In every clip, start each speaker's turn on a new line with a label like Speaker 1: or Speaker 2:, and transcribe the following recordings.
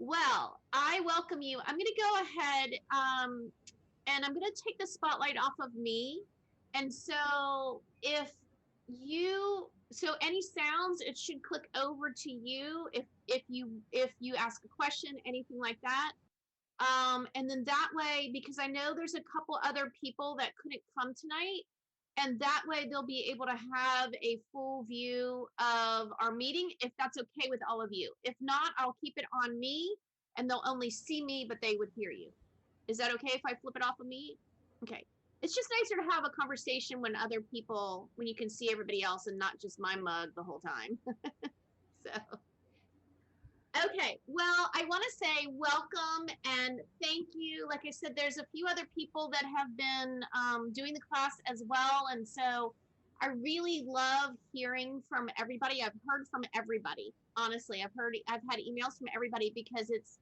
Speaker 1: Well, I welcome you. I'm going to go ahead and I'm going to take the spotlight off of me. And so so any sounds, it should click over to you if you ask a question, anything like that. And then that way, because I know there's a couple other people that couldn't come tonight, and that way they'll be able to have a full view of our meeting if that's okay with all of you. If not, I'll keep it on me and they'll only see me, but they would hear you. Is that okay if I flip it off of me? Okay. It's just nicer to have a conversation when other people, when you can see everybody else and not just my mug the whole time. So, okay. Well, I want to say welcome and thank you. Like I said, there's a few other people that have been doing the class as well. And so I really love hearing from everybody. I've heard from everybody. Honestly, I've had emails from everybody because it's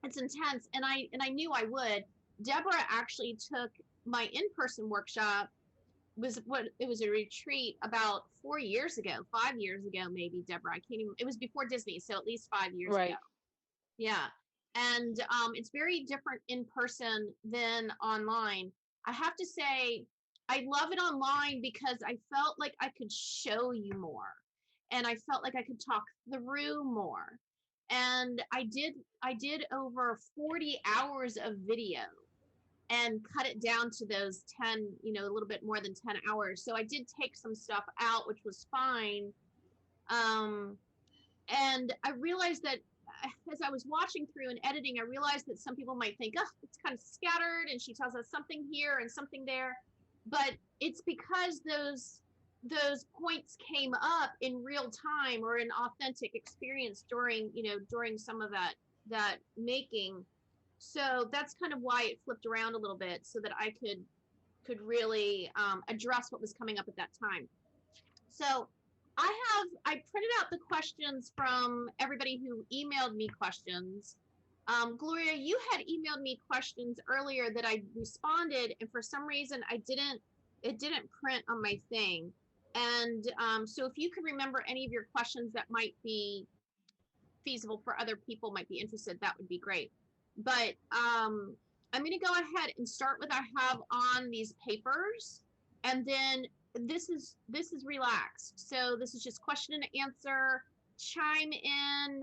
Speaker 1: intense and I knew I would. Deborah actually took my in-person workshop. Was what it was a retreat about 4 years ago, 5 years ago, maybe. Deborah, I can't even, it was before Disney, so at least 5 years ago.
Speaker 2: Right.
Speaker 1: Yeah. And it's very different in person than online. I have to say, I love it online because I felt like I could show you more and I felt like I could talk through more. And I did over 40 hours of video and cut it down to those 10, a little bit more than 10 hours. So I did take some stuff out, which was fine. Um, and I realized that as I was watching through and editing, I realized that some people might think, oh, it's kind of scattered and she tells us something here and something there. But it's because those points came up in real time or an authentic experience during some of that making. So that's kind of why it flipped around a little bit so that I could really address what was coming up at that time. So I printed out the questions from everybody who emailed me questions. Gloria, you had emailed me questions earlier that I responded, and for some reason it didn't print on my thing. And so if you can remember any of your questions that might be feasible for other people, might be interested, that would be great. But I'm going to go ahead and start with I have on these papers, and then this is relaxed. So this is just question and answer. Chime in,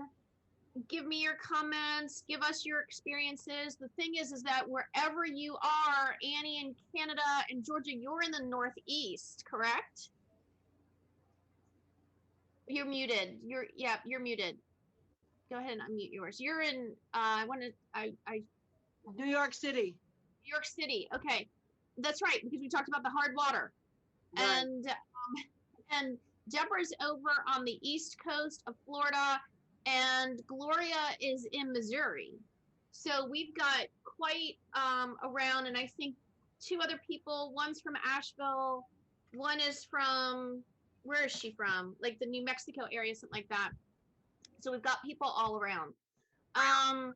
Speaker 1: give me your comments, give us your experiences. The thing is that wherever you are, Annie in Canada and Georgia, you're in the Northeast, correct? You're muted. You're muted. Go ahead and unmute yours. You're in. I want to. I
Speaker 3: New York City.
Speaker 1: New York City. Okay, that's right because we talked about the hard water.
Speaker 3: Right.
Speaker 1: And Deborah's over on the east coast of Florida, and Gloria is in Missouri. So we've got quite around, and I think two other people. One's from Asheville, one is from, where is she from? Like the New Mexico area, something like that. So we've got people all around. So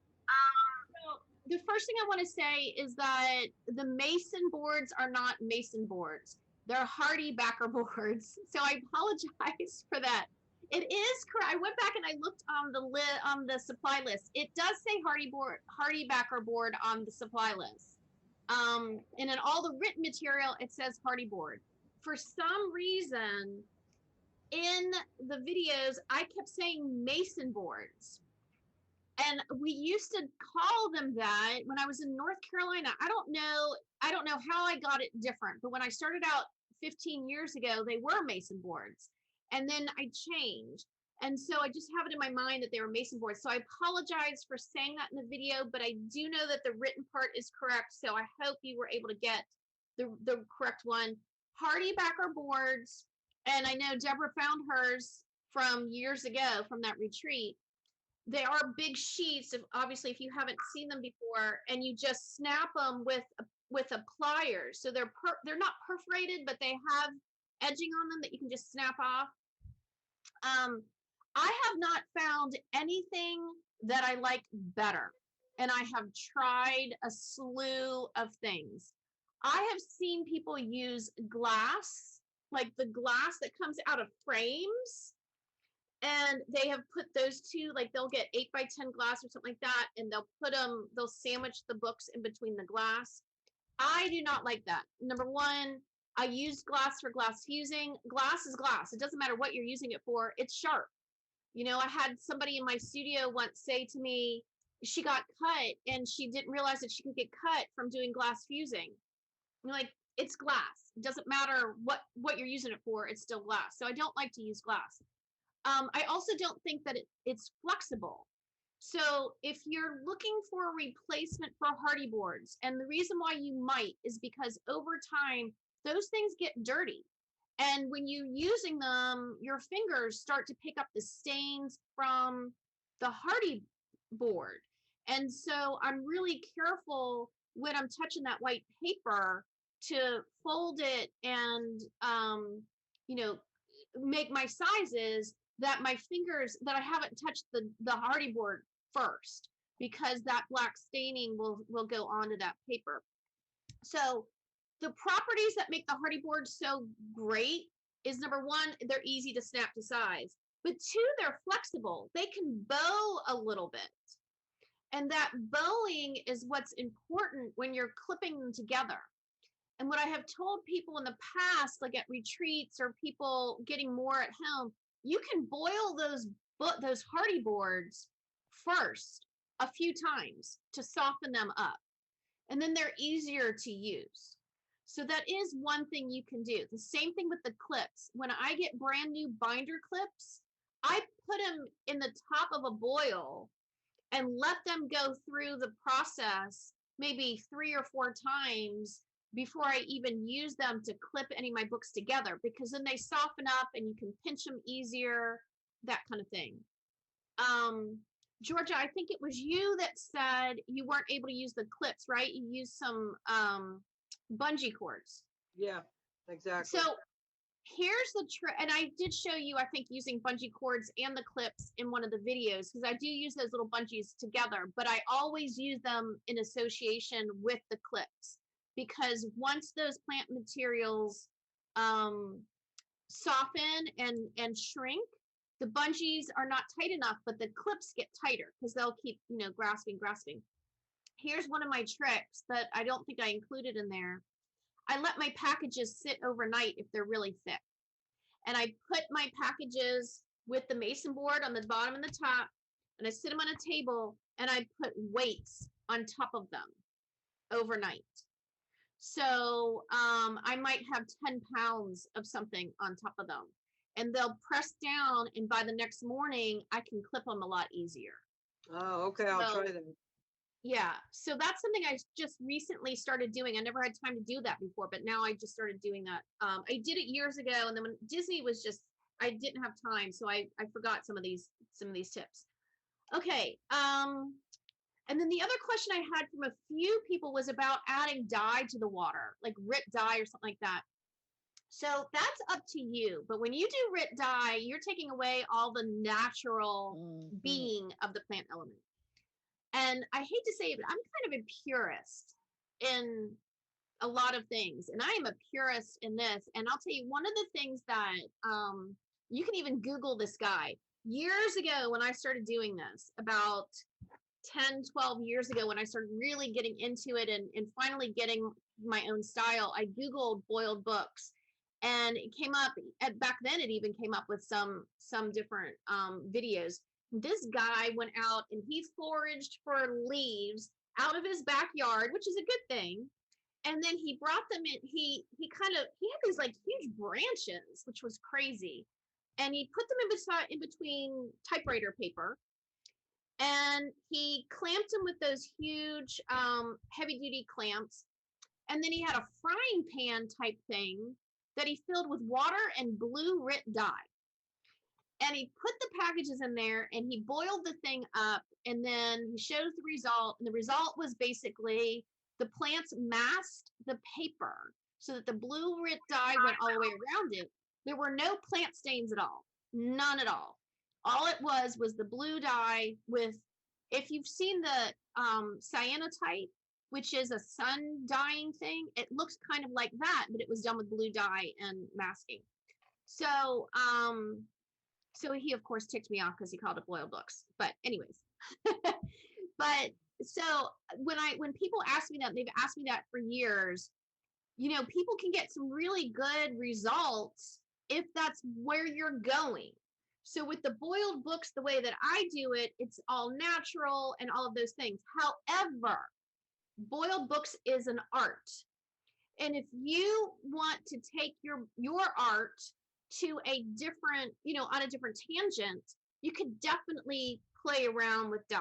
Speaker 1: the first thing I want to say is that the Mason boards are not Mason boards. They're HardieBacker boards. So I apologize for that. It is correct. I went back and I looked on the supply list. It does say HardieBacker board on the supply list. And in all the written material, it says Hardie board. For some reason, in the videos, I kept saying Mason boards. And we used to call them that when I was in North Carolina. I don't know how I got it different, but when I started out 15 years ago, they were Mason boards. And then I changed. And so I just have it in my mind that they were Mason boards. So I apologize for saying that in the video, but I do know that the written part is correct. So I hope you were able to get the correct one. HardieBacker boards, and I know Deborah found hers from years ago from that retreat. They are big sheets of, obviously, if you haven't seen them before, and you just snap them with a pliers. So they're not perforated, but they have edging on them that you can just snap off. I have not found anything that I like better, and I have tried a slew of things. I have seen people use glass, like the glass that comes out of frames, And they have put those two, like they'll get 8x10 glass or something like that, and they'll sandwich the books in between the glass. I do not like that. Number one, I use glass for glass fusing. Glass is glass. It doesn't matter what you're using it for. It's sharp. I had somebody in my studio once say to me, she got cut and she didn't realize that she could get cut from doing glass fusing. Like, it's glass. It doesn't matter what you're using it for. It's still glass. So I don't like to use glass. I also don't think that it's flexible. So if you're looking for a replacement for hardy boards, and the reason why you might is because over time, those things get dirty. And when you're using them, your fingers start to pick up the stains from the hardy board. And so I'm really careful when I'm touching that white paper to fold it and, you know, make my sizes that my fingers, that I haven't touched the hardy board first, because that black staining will go onto that paper. So the properties that make the hardy board so great is, number one, they're easy to snap to size, but two, they're flexible. They can bow a little bit. And that bowing is what's important when you're clipping them together. And what I have told people in the past, like at retreats or people getting more at home, you can boil those hardy boards first a few times to soften them up, and then they're easier to use. So that is one thing you can do. The same thing with the clips. When I get brand new binder clips, I put them in the top of a boil and let them go through the process maybe 3 or 4 times before I even use them to clip any of my books together, because then they soften up and you can pinch them easier, that kind of thing. Georgia, I think it was you that said you weren't able to use the clips, right? You used some bungee cords.
Speaker 3: Yeah, exactly.
Speaker 1: So here's the trick, and I did show you, I think, using bungee cords and the clips in one of the videos, because I do use those little bungees together, but I always use them in association with the clips, because once those plant materials soften and shrink, the bungees are not tight enough, but the clips get tighter because they'll keep, grasping. Here's one of my tricks that I don't think I included in there. I let my packages sit overnight if they're really thick. And I put my packages with the mason board on the bottom and the top, and I sit them on a table, and I put weights on top of them overnight. So I might have 10 pounds of something on top of them, and they'll press down, and by the next morning, I can clip them a lot easier.
Speaker 3: Oh, okay. I'll try that.
Speaker 1: Yeah, so that's something I just recently started doing. I never had time to do that before, but now I just started doing that. I did it years ago, and then when Disney was just, I didn't have time, so I forgot some of these tips. Okay, and then the other question I had from a few people was about adding dye to the water, like RIT dye or something like that. So that's up to you. But when you do RIT dye, you're taking away all the natural being of the plant element. And I hate to say it, but I'm kind of a purist in a lot of things. And I am a purist in this. And I'll tell you, one of the things that you can even Google this guy. Years ago, when I started doing this, about 10, 12 years ago, when I started really getting into it and finally getting my own style, I Googled boiled books. And it came up, back then it even came up with some different videos. This guy went out and he foraged for leaves out of his backyard, which is a good thing. And then he brought them in. He had these like huge branches, which was crazy. And he put them in between typewriter paper. And he clamped them with those huge heavy duty clamps. And then he had a frying pan type thing that he filled with water and blue RIT dye. And he put the packages in there and he boiled the thing up, and then he shows the result. And the result was basically the plants masked the paper so that the blue RIT dye went all the way around it. There were no plant stains at all, none at all. All it was the blue dye with, if you've seen the cyanotite, which is a sun dyeing thing, it looks kind of like that, but it was done with blue dye and masking. So So he, of course, ticked me off because he called it boiled books. But anyways, but so when people ask me that, they've asked me that for years. People can get some really good results if that's where you're going. So with the boiled books, the way that I do it, it's all natural and all of those things. However, boiled books is an art. And if you want to take your art to a different, on a different tangent, you could definitely play around with dyes.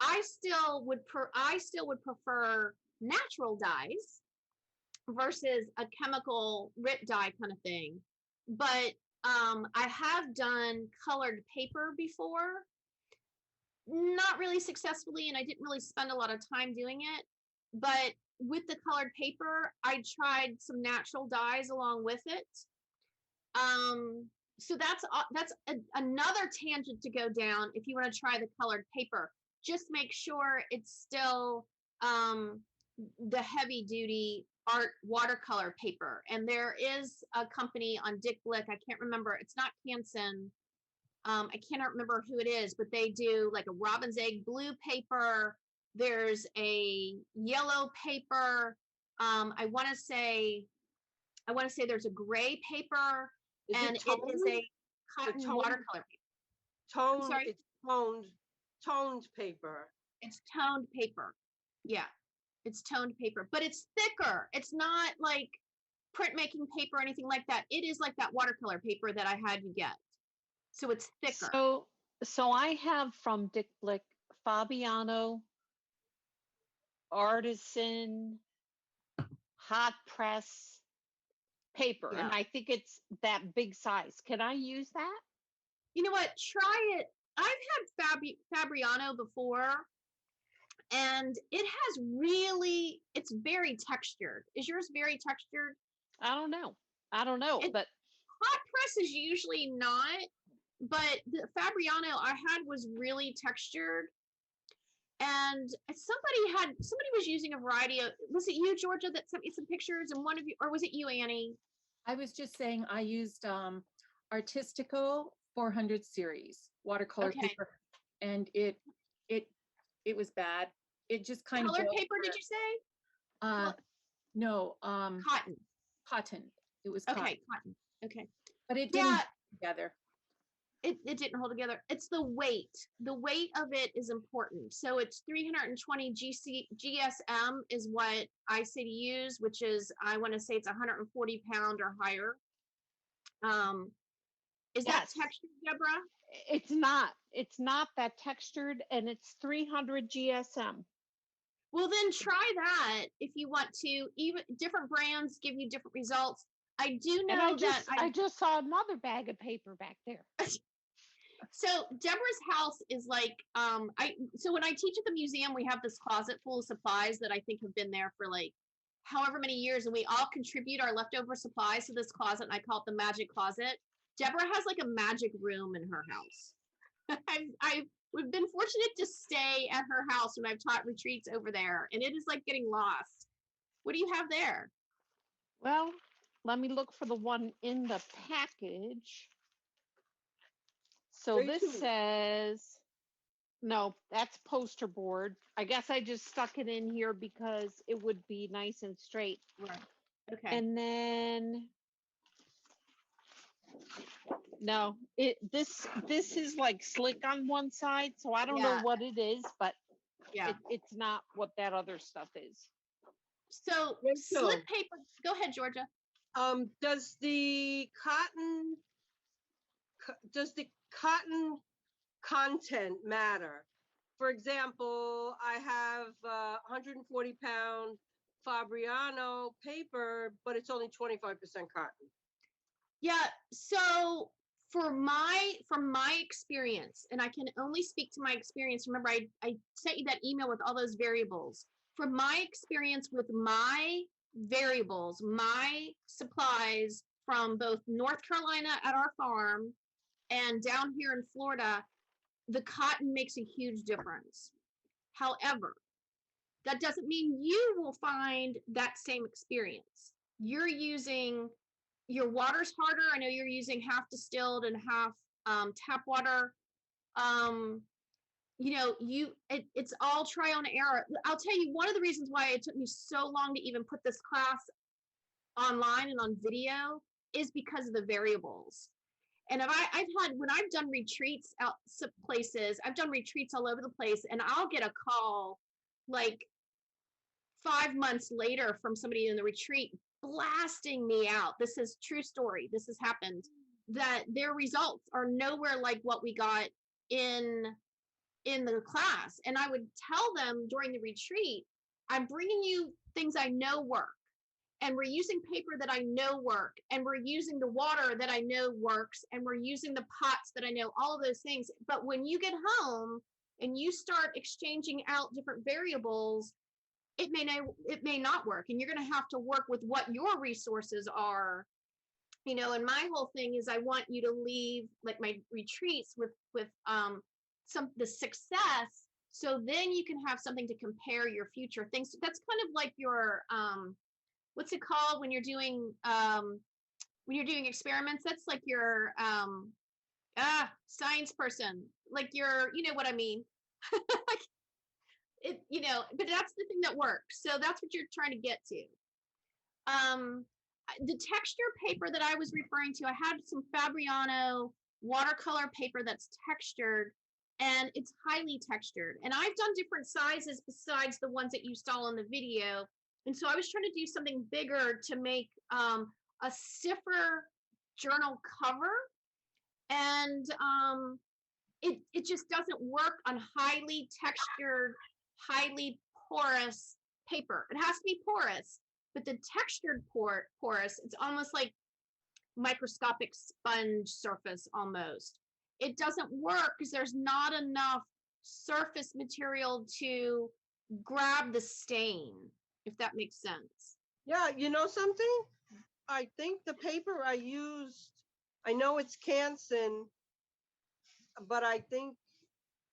Speaker 1: I still would prefer natural dyes versus a chemical rip dye kind of thing. But I have done colored paper before, not really successfully, and I didn't really spend a lot of time doing it. But with the colored paper, I tried some natural dyes along with it. So that's another tangent to go down if you want to try the colored paper. Just make sure it's still the heavy duty art watercolor paper. And there is a company on Dick Blick, I can't remember, it's not Canson. I cannot remember who it is, but they do like a robin's egg blue paper. There's a yellow paper. I want to say there's a gray paper, and it is a cotton watercolor paper.
Speaker 3: Toned, it's toned paper.
Speaker 1: It's toned paper. Yeah, it's toned paper, but it's thicker. It's not like printmaking paper or anything like that. It is like that watercolor paper that I had you get. So it's thicker.
Speaker 2: So I have from Dick Blick Fabiano Artisan hot press paper, and I think it's that big size. Can I use that?
Speaker 1: You know what? Try it. I've had Fabriano before, and it has it's very textured. Is yours very textured?
Speaker 2: I don't know, but
Speaker 1: hot press is usually not. But the Fabriano I had was really textured, and somebody was using a variety of. Was it you, Georgia, that sent me some pictures? And one of you, or was it you, Annie?
Speaker 4: I was just saying I used Artistico 400 series watercolor paper, and it was bad. It just kind of
Speaker 1: colored paper. Did you say?
Speaker 4: No.
Speaker 1: Cotton.
Speaker 4: It was
Speaker 1: cotton. Okay.
Speaker 4: But it didn't together.
Speaker 1: It didn't hold together. It's the weight. The weight of it is important. So it's 320 GSM is what I say to use, which is, I want to say it's 140 pound or higher. Is that textured, Deborah?
Speaker 2: It's not. It's not that textured, and it's 300 GSM.
Speaker 1: Well, then try that if you want to. Even different brands give you different results. I do know
Speaker 2: I just saw another bag of paper back there.
Speaker 1: So Deborah's house is like, so when I teach at the museum, we have this closet full of supplies that I think have been there for like however many years, and we all contribute our leftover supplies to this closet, and I call it the magic closet. Deborah has like a magic room in her house. We've been fortunate to stay at her house when I've taught retreats over there, and it is like getting lost. What do you have there?
Speaker 2: Well, let me look for the one in the package. So this says, no, that's poster board. I guess I just stuck it in here because it would be nice and straight.
Speaker 1: Right. Okay.
Speaker 2: And then, no, this is like slick on one side, so I don't know what it is, but it's not what that other stuff is.
Speaker 1: So slick paper. Go ahead, Georgia.
Speaker 3: Does the cotton content matter? For example, I have 140 pound Fabriano paper, but it's only 25% cotton.
Speaker 1: Yeah. So from my experience, and I can only speak to my experience. Remember, I sent you that email with all those variables. From my experience with my variables, my supplies from both North Carolina at our farm and down here in Florida, the cotton makes a huge difference. However, that doesn't mean you will find that same experience. Your water's harder. I know you're using half distilled and half tap water. You know, it's all trial and error. I'll tell you, one of the reasons why it took me so long to even put this class online and on video is because of the variables. And I've had, when I've done retreats out some places, I've done retreats all over the place, and I'll get a call like 5 months later from somebody in the retreat blasting me out. This is true story. This has happened, that their results are nowhere like what we got in the class. And I would tell them during the retreat, I'm bringing you things I know work, and we're using paper that I know work, and we're using the water that I know works, and we're using the pots that I know, all of those things. But when you get home and you start exchanging out different variables, it may not work, and you're going to have to work with what your resources are. You know, and my whole thing is I want you to leave like my retreats with the success, so then you can have something to compare your future things. That's kind of like your what's it called when you're doing experiments? That's like your science person, like your, you know what I mean. It, you know, but that's the thing that works. So that's what you're trying to get to. The texture paper that I was referring to, I had some Fabriano watercolor paper that's textured, and it's highly textured. And I've done different sizes besides the ones that you saw in the video. And so I was trying to do something bigger to make a stiffer journal cover. And it just doesn't work on highly textured, highly porous paper. It has to be porous, but the textured porous, it's almost like microscopic sponge surface almost. It doesn't work because there's not enough surface material to grab the stain, if that makes sense.
Speaker 3: Yeah, you know something? I think the paper I used, I know it's Canson, but I think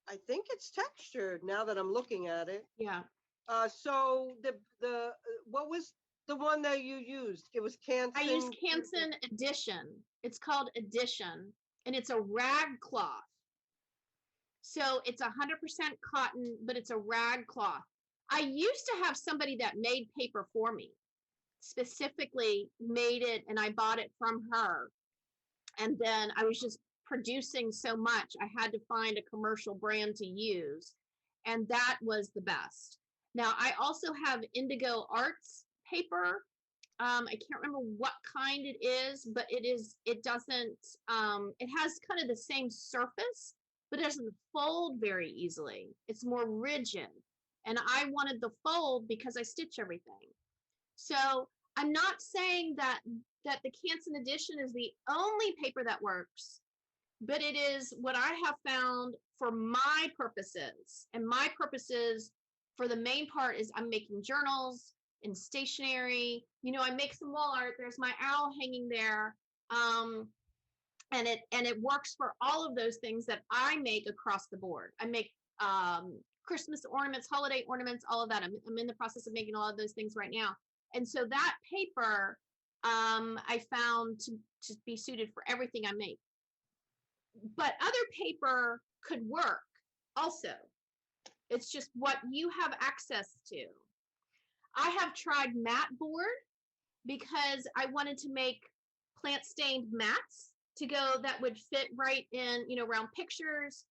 Speaker 3: it's textured now that I'm looking at it.
Speaker 1: Yeah.
Speaker 3: So the what was the one that you used? It was Canson.
Speaker 1: I used Canson Edition. It's called Edition, and it's a rag cloth. So it's 100% cotton, but it's a rag cloth. I used to have somebody that made paper for me, specifically made it, and I bought it from her. And then I was just producing so much, I had to find a commercial brand to use, and that was the best. Now I also have Indigo Arts paper. I can't remember what kind it is, but it doesn't, it has kind of the same surface, but it doesn't fold very easily. It's more rigid. And I wanted the fold because I stitch everything. So I'm not saying that the Canson Edition is the only paper that works, but it is what I have found for my purposes. And my purposes for the main part is I'm making journals and stationery. You know, I make some wall art. There's my owl hanging there. And it works for all of those things that I make across the board. I make Christmas ornaments, holiday ornaments, all of that. I'm in the process of making all of those things right now. And so that paper I found to be suited for everything I make. But other paper could work also. It's just what you have access to. I have tried mat board because I wanted to make plant stained mats to go that would fit right in, you know, around pictures.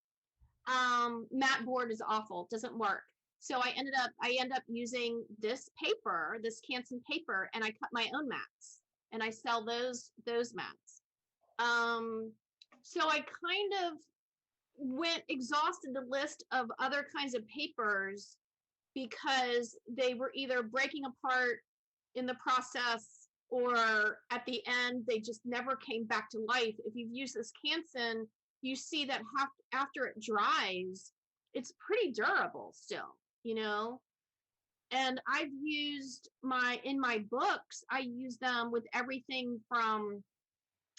Speaker 1: Mat board is awful, doesn't work. So I end up using this paper, this Canson paper, and I cut my own mats and I sell those mats. So I kind of exhausted the list of other kinds of papers because they were either breaking apart in the process or at the end, they just never came back to life. If you've used this Canson, you see that after it dries, it's pretty durable still, you know? And I've used in my books, I use them with everything from,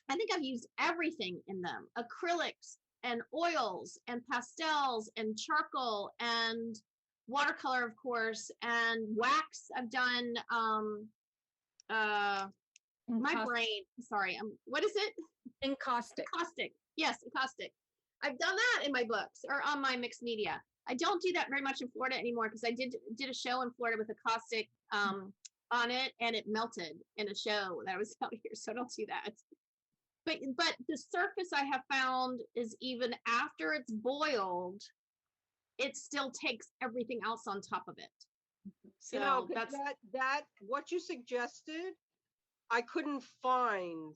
Speaker 1: I think I've used everything in them, acrylics and oils and pastels and charcoal and watercolor, of course, and wax. I've done My
Speaker 4: Encaustic.
Speaker 1: brain, sorry, what is it?
Speaker 4: Encaustic.
Speaker 1: Caustic. Yes, caustic. I've done that in my books or on my mixed media. I don't do that very much in Florida anymore because I did a show in Florida with a caustic on it and it melted in a show that I was out here, so don't do that. But the surface I have found is even after it's boiled, it still takes everything else on top of it. So
Speaker 3: You know, 'cause
Speaker 1: that's
Speaker 3: that what you suggested, I couldn't find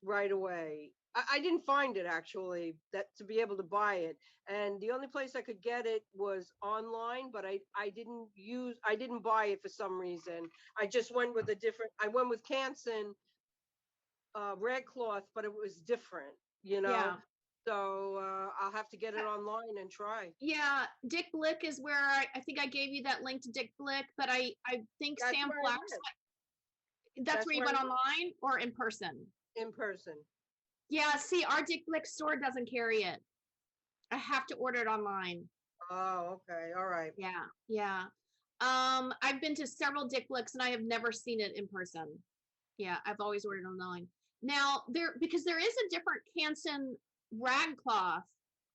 Speaker 3: right away. I didn't find it actually, that to be able to buy it. And the only place I could get it was online, but I didn't buy it for some reason. I just went with I went with Canson red cloth, but it was different, you know.
Speaker 1: yeah.
Speaker 3: So I'll have to get it online and try.
Speaker 1: Yeah, Dick Blick is where I think I gave you that link to Dick Blick, but I think
Speaker 3: That's
Speaker 1: Sam
Speaker 3: where I
Speaker 1: Flax,
Speaker 3: went.
Speaker 1: that's where you
Speaker 3: where
Speaker 1: went
Speaker 3: I went.
Speaker 1: online or in person.
Speaker 3: In person.
Speaker 1: Yeah, see, our Dick Blick store doesn't carry it. I have to order it online.
Speaker 3: Oh, okay. All right.
Speaker 1: Yeah, yeah. I've been to several Dick Blicks and I have never seen it in person. Yeah, I've always ordered online. Now because there is a different Canson rag cloth.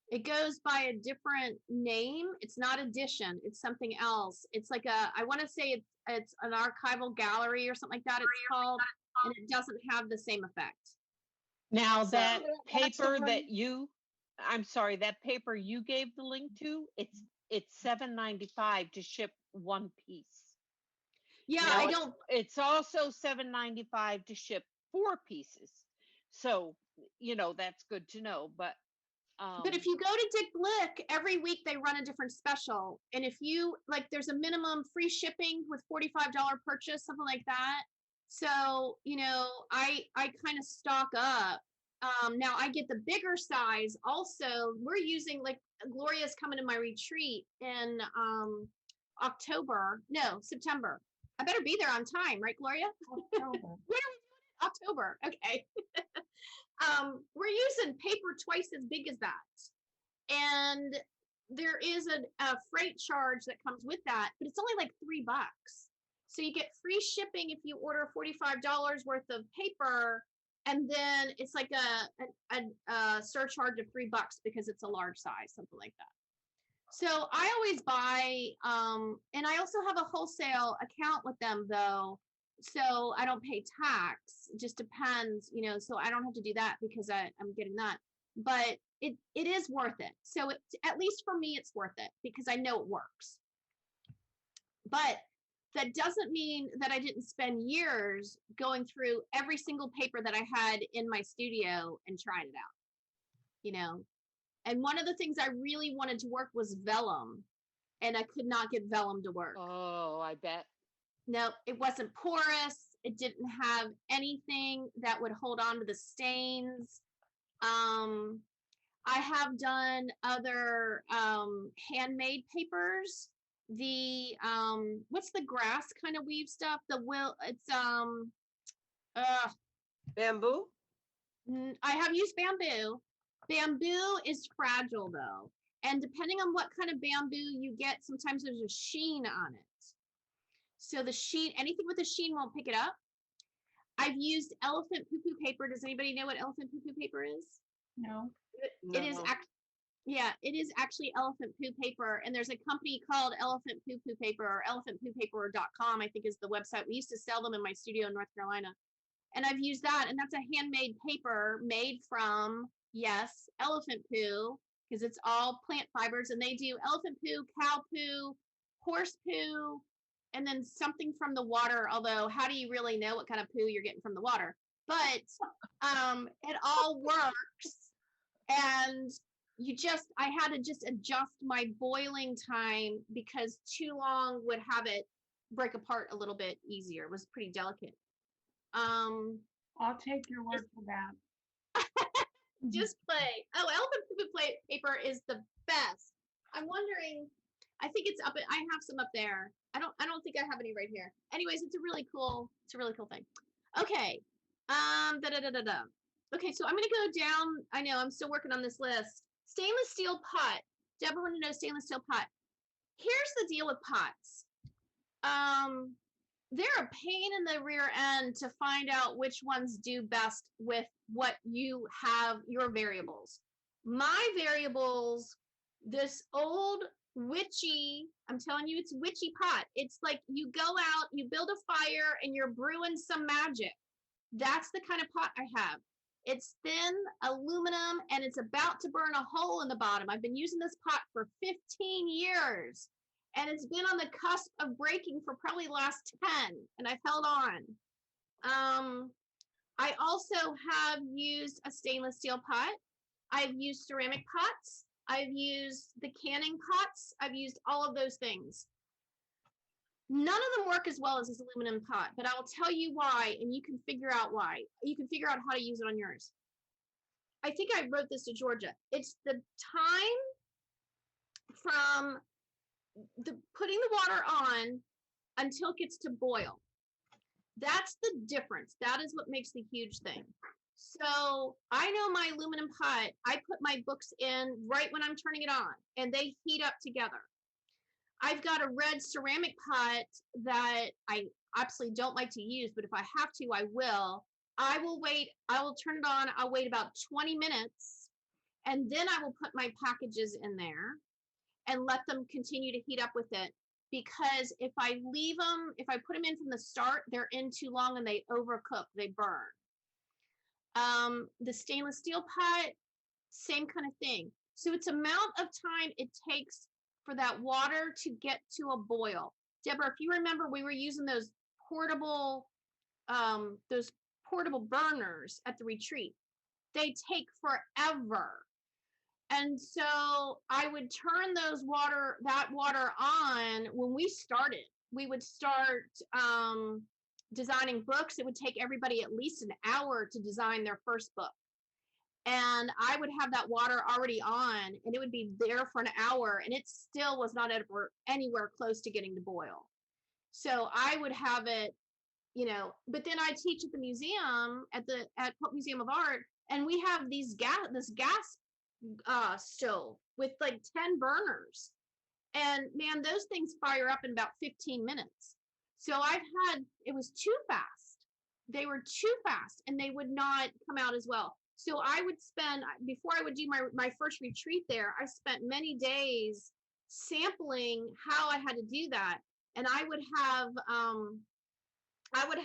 Speaker 1: It goes by a different name. It's not Edition. It's something else. It's like I want to say it's an archival gallery or something like that. It's called, and it doesn't have the same effect.
Speaker 2: Now
Speaker 1: So
Speaker 2: that
Speaker 3: that's the
Speaker 2: paper
Speaker 3: one-
Speaker 2: that I'm sorry, that paper you gave the link to, it's $7.95 to ship one piece.
Speaker 1: Yeah,
Speaker 2: Now,
Speaker 1: I don't.
Speaker 2: It's also $7.95 to ship 4 pieces. So, that's good to know. But
Speaker 1: if you go to Dick Blick, every week they run a different special. And if you like, there's a minimum free shipping with $45 purchase, something like that. So, I kind of stock up. Now I get the bigger size. Also, we're using like Gloria's coming to my retreat in September. I better be there on time, right, Gloria?
Speaker 4: October.
Speaker 1: When are we doing it? October. Okay. We're using paper twice as big as that. And there is a freight charge that comes with that, but it's only like $3. So you get free shipping if you order $45 worth of paper, and then it's like a surcharge of $3 because it's a large size, something like that. So I always buy, and I also have a wholesale account with them though, so I don't pay tax. It just depends, so I don't have to do that because I'm getting that. But it is worth it. So at least for me, it's worth it because I know it works. But that doesn't mean that I didn't spend years going through every single paper that I had in my studio and trying it out, And one of the things I really wanted to work was vellum, and I could not get vellum to work.
Speaker 2: Oh, I bet.
Speaker 1: No, it wasn't porous. It didn't have anything that would hold on to the stains. I have done other handmade papers. The what's the grass kind of weave stuff? It's
Speaker 3: bamboo.
Speaker 1: I have used bamboo. Bamboo is fragile though, and depending on what kind of bamboo you get, sometimes there's a sheen on it. So the sheen, anything with a sheen won't pick it up. I've used elephant poo-poo paper. Does anybody know what elephant poo-poo paper is?
Speaker 4: No.
Speaker 1: It is it is actually elephant poo paper, and there's a company called Elephant Poo Poo Paper, or elephantpoopaper.com, I think is the website. We used to sell them in my studio in North Carolina, and I've used that, and that's a handmade paper made from, yes, elephant poo, because it's all plant fibers, and they do elephant poo, cow poo, horse poo, and then something from the water, although how do you really know what kind of poo you're getting from the water? But it all works. And I had to just adjust my boiling time because too long would have it break apart a little bit easier. It was pretty delicate.
Speaker 5: I'll take your word for that.
Speaker 1: Just play. Oh, elephant poo-poo paper is the best. I'm wondering, I think it's up. I have some up there. I don't think I have any right here. Anyways, it's a really cool thing. Okay. Okay, so I'm gonna go down. I know I'm still working on this list. Stainless steel pot. Deborah wanted to know stainless steel pot. Here's the deal with pots. they're a pain in the rear end to find out which ones do best with what you have, your variables. My variables, this old witchy, I'm telling you, it's witchy pot. It's like you go out, you build a fire, and you're brewing some magic. That's the kind of pot I have. It's thin aluminum and it's about to burn a hole in the bottom. I've been using this pot for 15 years and it's been on the cusp of breaking for probably the last 10 and I've held on. I also have used a stainless steel pot. I've used ceramic pots. I've used the canning pots. I've used all of those things. None of them work as well as this aluminum pot, but I will tell you why, and you can figure out why. You can figure out how to use it on yours. I think I wrote this to Georgia. It's the time from putting the water on until it gets to boil. That's the difference. That is what makes the huge thing. So I know my aluminum pot, I put my books in right when I'm turning it on, and they heat up together. I've got a red ceramic pot that I absolutely don't like to use, but if I have to, I will. I will wait. I will turn it on. I'll wait about 20 minutes, and then I will put my packages in there and let them continue to heat up with it. Because if I leave them, if I put them in from the start, they're in too long and they overcook, they burn. The stainless steel pot, same kind of thing. So it's amount of time it takes for that water to get to a boil. Deborah, if you remember, we were using those portable burners at the retreat. They take forever. And so I would turn that water on when we started. We would start designing books. It would take everybody at least an hour to design their first book. And I would have that water already on and it would be there for an hour and it still was not ever anywhere close to getting to boil. So I would have it, but then I teach at the museum, at Polk Museum of Art, and we have this gas stove with like 10 burners. And man, those things fire up in about 15 minutes. So it was too fast. They were too fast and they would not come out as well. So I would spend, before I would do my first retreat there, I spent many days sampling how I had to do that. And I would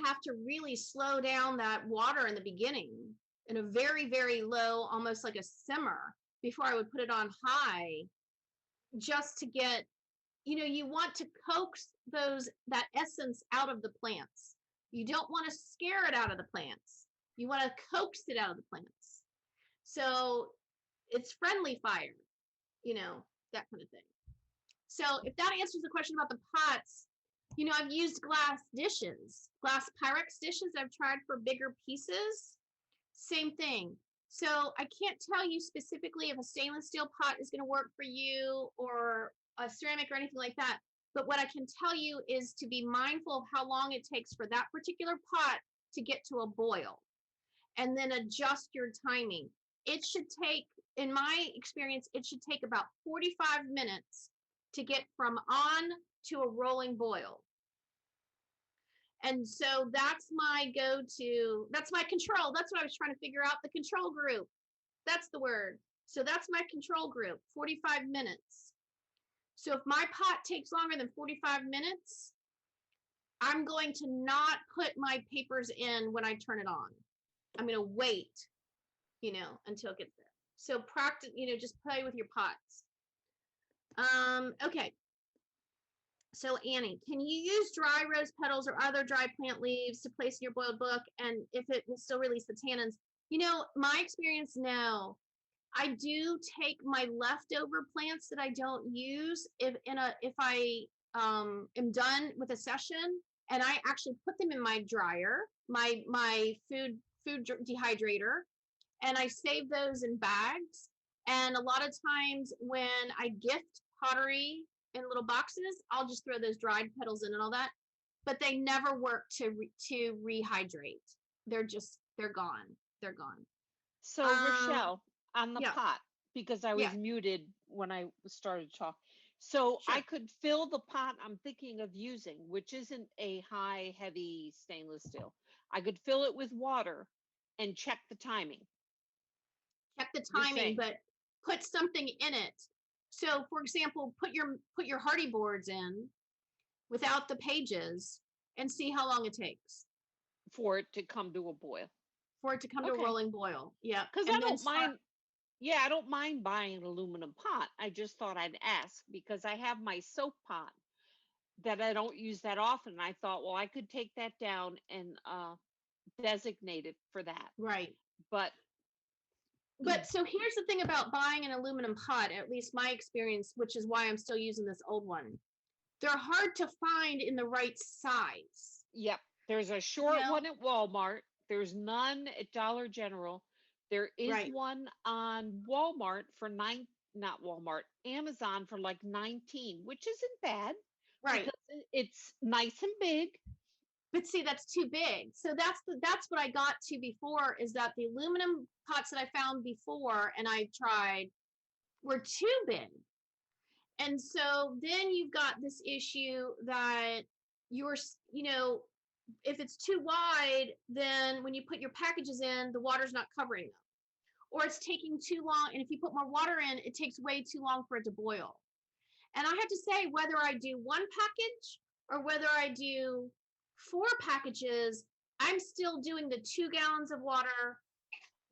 Speaker 1: have to really slow down that water in the beginning in a very, very low, almost like a simmer, before I would put it on high, just to get, you want to coax that essence out of the plants. You don't want to scare it out of the plants. You want to coax it out of the plants. So it's friendly fire, that kind of thing. So if that answers the question about the pots, I've used glass Pyrex dishes I've tried for bigger pieces. Same thing. So I can't tell you specifically if a stainless steel pot is going to work for you or a ceramic or anything like that. But what I can tell you is to be mindful of how long it takes for that particular pot to get to a boil and then adjust your timing. It should take, in my experience, it should take about 45 minutes to get from on to a rolling boil. And so that's my go-to, that's my control. That's what I was trying to figure out, the control group. That's the word. So that's my control group, 45 minutes. So if my pot takes longer than 45 minutes, I'm going to not put my papers in when I turn it on. I'm going to wait, until it gets there. So practice, just play with your pots. Okay. So Annie, can you use dry rose petals or other dry plant leaves to place in your boiled book? And if it will still release the tannins? My experience, no. I do take my leftover plants that I don't use if I am done with a session, and I actually put them in my dryer, my food dehydrator, and I save those in bags. And a lot of times when I gift pottery in little boxes, I'll just throw those dried petals in and all that, but they never work to rehydrate. They're gone. They're gone.
Speaker 2: So Rochelle, on the
Speaker 1: yeah.
Speaker 2: pot, because I was
Speaker 1: Yeah.
Speaker 2: muted when I started to talk. So I
Speaker 1: Sure.
Speaker 2: could fill the pot I'm thinking of using, which isn't a high, heavy stainless steel. I could fill it with water and check the timing.
Speaker 1: Check the
Speaker 2: You're
Speaker 1: timing,
Speaker 2: saying,
Speaker 1: but put something in it. So for example, put your hardy boards in without the pages and see how long it takes
Speaker 2: for it to come to a boil.
Speaker 1: for it to come to a
Speaker 2: Okay.
Speaker 1: rolling boil. Yeah.
Speaker 2: Because
Speaker 1: And
Speaker 2: I
Speaker 1: then
Speaker 2: don't
Speaker 1: start,
Speaker 2: mind, yeah, I don't mind buying an aluminum pot. I just thought I'd ask because I have my soap pot that I don't use that often. I thought, well, I could take that down and designate it for that.
Speaker 1: right.
Speaker 2: But
Speaker 1: But so here's the thing about buying an aluminum pot, at least my experience, which is why I'm still using this old one. They're hard to find in the right size.
Speaker 2: yep, there's a short
Speaker 1: know?
Speaker 2: one at Walmart. There's none at Dollar General. There is
Speaker 1: Right.
Speaker 2: one on Walmart for not Walmart, Amazon for like 19, which isn't bad
Speaker 1: Right.
Speaker 2: because it's nice and big.
Speaker 1: But see, that's too big. So that's what I got to before, is that the aluminum pots that I found before and I tried were too big. And so then you've got this issue that you're, if it's too wide, then when you put your packages in, the water's not covering them. Or it's taking too long. And if you put more water in, it takes way too long for it to boil. And I have to say, whether I do one package or whether I do 4 packages, I'm still doing the 2 gallons of water,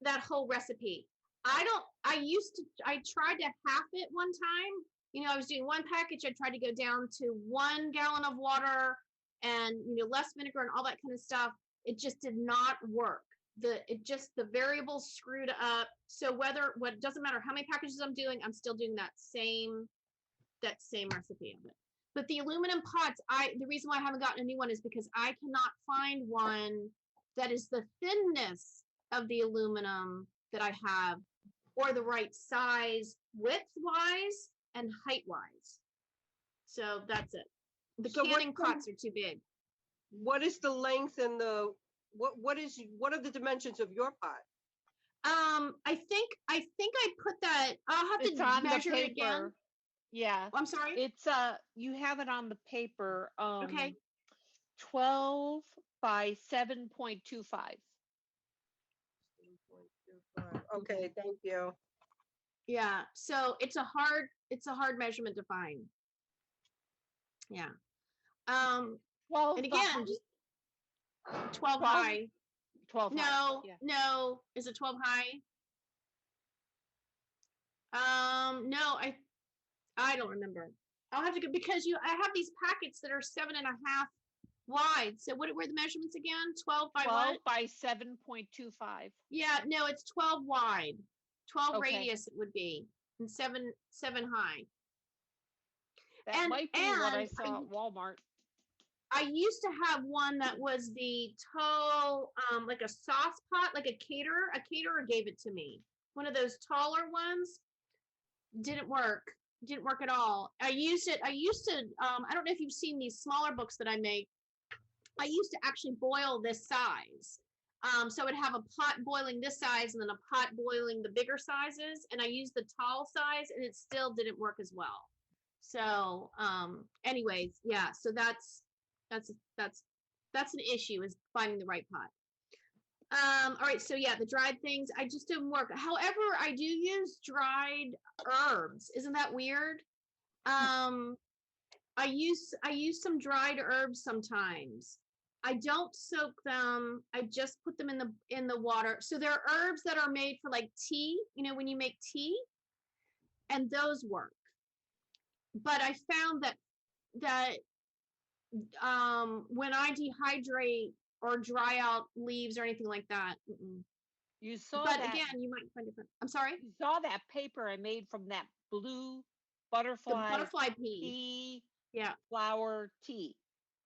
Speaker 1: that whole recipe. I tried to half it one time. I was doing 1 package. I tried to go down to 1 gallon of water and, less vinegar and all that kind of stuff. It just did not work. The variables screwed up. So it doesn't matter how many packages I'm doing, I'm still doing that same recipe of it. But the aluminum pots, the reason why I haven't gotten a new one is because I cannot find one that is the thinness of the aluminum that I have, or the right size width wise and height wise. So that's it. The canning pots are too big.
Speaker 3: What is the length and what are the dimensions of your pot?
Speaker 1: I think I put that. I'll have
Speaker 2: It's
Speaker 1: to
Speaker 2: on
Speaker 1: measure
Speaker 2: the
Speaker 1: it again.
Speaker 2: paper. Yeah.
Speaker 1: I'm sorry.
Speaker 2: It's you have it on the paper.
Speaker 1: Okay.
Speaker 2: 12 by 7.25.
Speaker 3: Okay, thank you.
Speaker 1: Yeah. So it's a hard measurement to find. Yeah.
Speaker 2: Well,
Speaker 1: and again, just 12 high.
Speaker 2: 12
Speaker 1: No,
Speaker 2: high. Yeah.
Speaker 1: no. Is it 12 high? No, I don't remember. I'll have to go because I have these packets that are 7.5 wide. So what were the measurements again? 12 by
Speaker 2: 12
Speaker 1: what?
Speaker 2: by 7.25.
Speaker 1: Yeah, no, it's 12 wide. 12
Speaker 2: Okay.
Speaker 1: radius it would be, and 7 high.
Speaker 2: That might be what I saw at Walmart.
Speaker 1: I used to have one that was the tall, like a sauce pot, like a caterer. A caterer gave it to me. One of those taller ones. Didn't work at all. I used to, I don't know if you've seen these smaller books that I make. I used to actually boil this size. So I would have a pot boiling this size and then a pot boiling the bigger sizes. And I used the tall size and it still didn't work as well. So, anyways, yeah, so that's an issue, is finding the right pot. All right, so yeah, the dried things, I just didn't work. However, I do use dried herbs. Isn't that weird? I use some dried herbs sometimes. I don't soak them. I just put them in the water. So there are herbs that are made for like tea, when you make tea, and those work. But I found that when I dehydrate or dry out leaves or anything like that.
Speaker 2: You saw
Speaker 1: but
Speaker 2: that.
Speaker 1: Again, you might find different. I'm sorry?
Speaker 2: You saw that paper I made from that blue butterfly,
Speaker 1: pea.
Speaker 2: flower tea.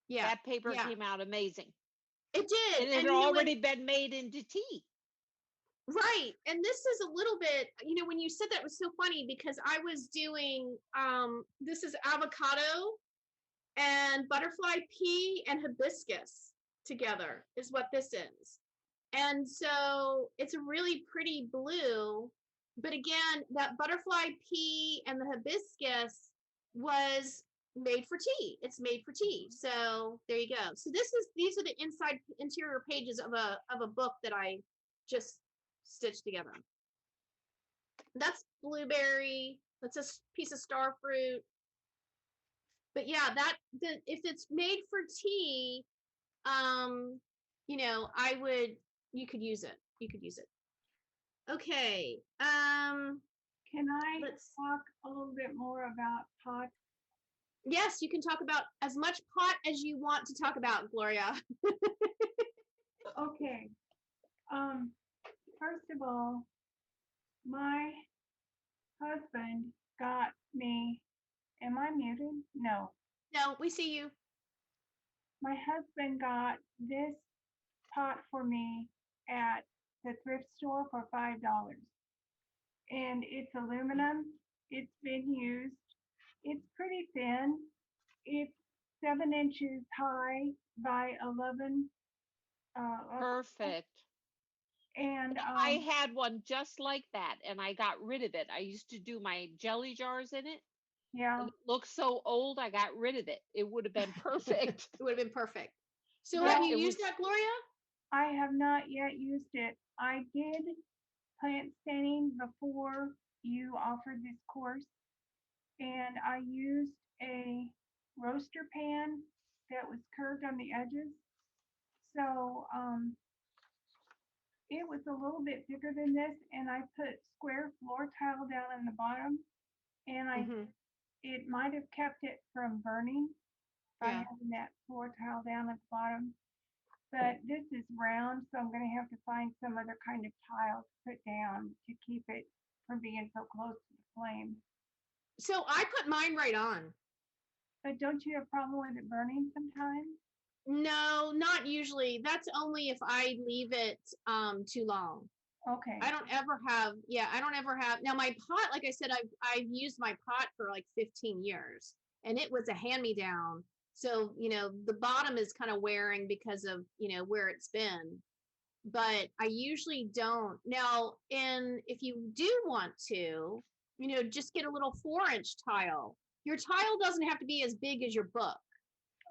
Speaker 1: Yeah.
Speaker 2: That paper came out amazing.
Speaker 1: It did.
Speaker 2: And it had already been made into tea.
Speaker 1: Right. And this is a little bit, when you said that, it was so funny because I was doing, this is avocado and butterfly pea and hibiscus together is what this is. And so it's a really pretty blue, but again, that butterfly pea and the hibiscus was made for tea. It's made for tea. So there you go. So these are the interior pages of a book that I just stitched together. That's blueberry. That's a piece of star fruit. But yeah, if it's made for tea, you know, you could use it. You could use it. Okay.
Speaker 5: Can I
Speaker 1: Let's
Speaker 5: talk a little bit more about pot?
Speaker 1: Yes, you can talk about as much pot as you want to talk about, Gloria.
Speaker 5: Okay. First of all, my husband got me, am I muted? No.
Speaker 1: No, we see you.
Speaker 5: My husband got this pot for me at the thrift store for $5. And it's aluminum. It's been used. It's pretty thin. It's 7 inches high by 11.
Speaker 2: Perfect.
Speaker 5: And
Speaker 2: I had one just like that and I got rid of it. I used to do my jelly jars in it.
Speaker 5: yeah,
Speaker 2: And it looked so old, I got rid of it. It would have been perfect.
Speaker 1: It would have been perfect. So
Speaker 2: Yeah,
Speaker 1: have you
Speaker 2: it
Speaker 1: used
Speaker 2: was-
Speaker 1: that, Gloria?
Speaker 5: I have not yet used it. I did plant staining before you offered this course, and I used a roaster pan that was curved on the edges. So it was a little bit thicker than this, and I put square floor tile down in the bottom, and
Speaker 1: Mhm.
Speaker 5: it might have kept it from burning by
Speaker 1: Yeah.
Speaker 5: having that floor tile down at the bottom. But this is round, so I'm gonna have to find some other kind of tile to put down to keep it from being so close to the flame.
Speaker 1: So I put mine right on.
Speaker 5: But don't you have a problem with it burning sometimes?
Speaker 1: No, not usually. That's only if I leave it too long.
Speaker 5: Okay,
Speaker 1: I don't ever have, now my pot, like I said, I've used my pot for like 15 years and it was a hand-me-down. So, you know, the bottom is kind of wearing because of, you know, where it's been. But I usually don't. Now, if you do want to, you know, just get a little 4-inch tile. Your tile doesn't have to be as big as your book.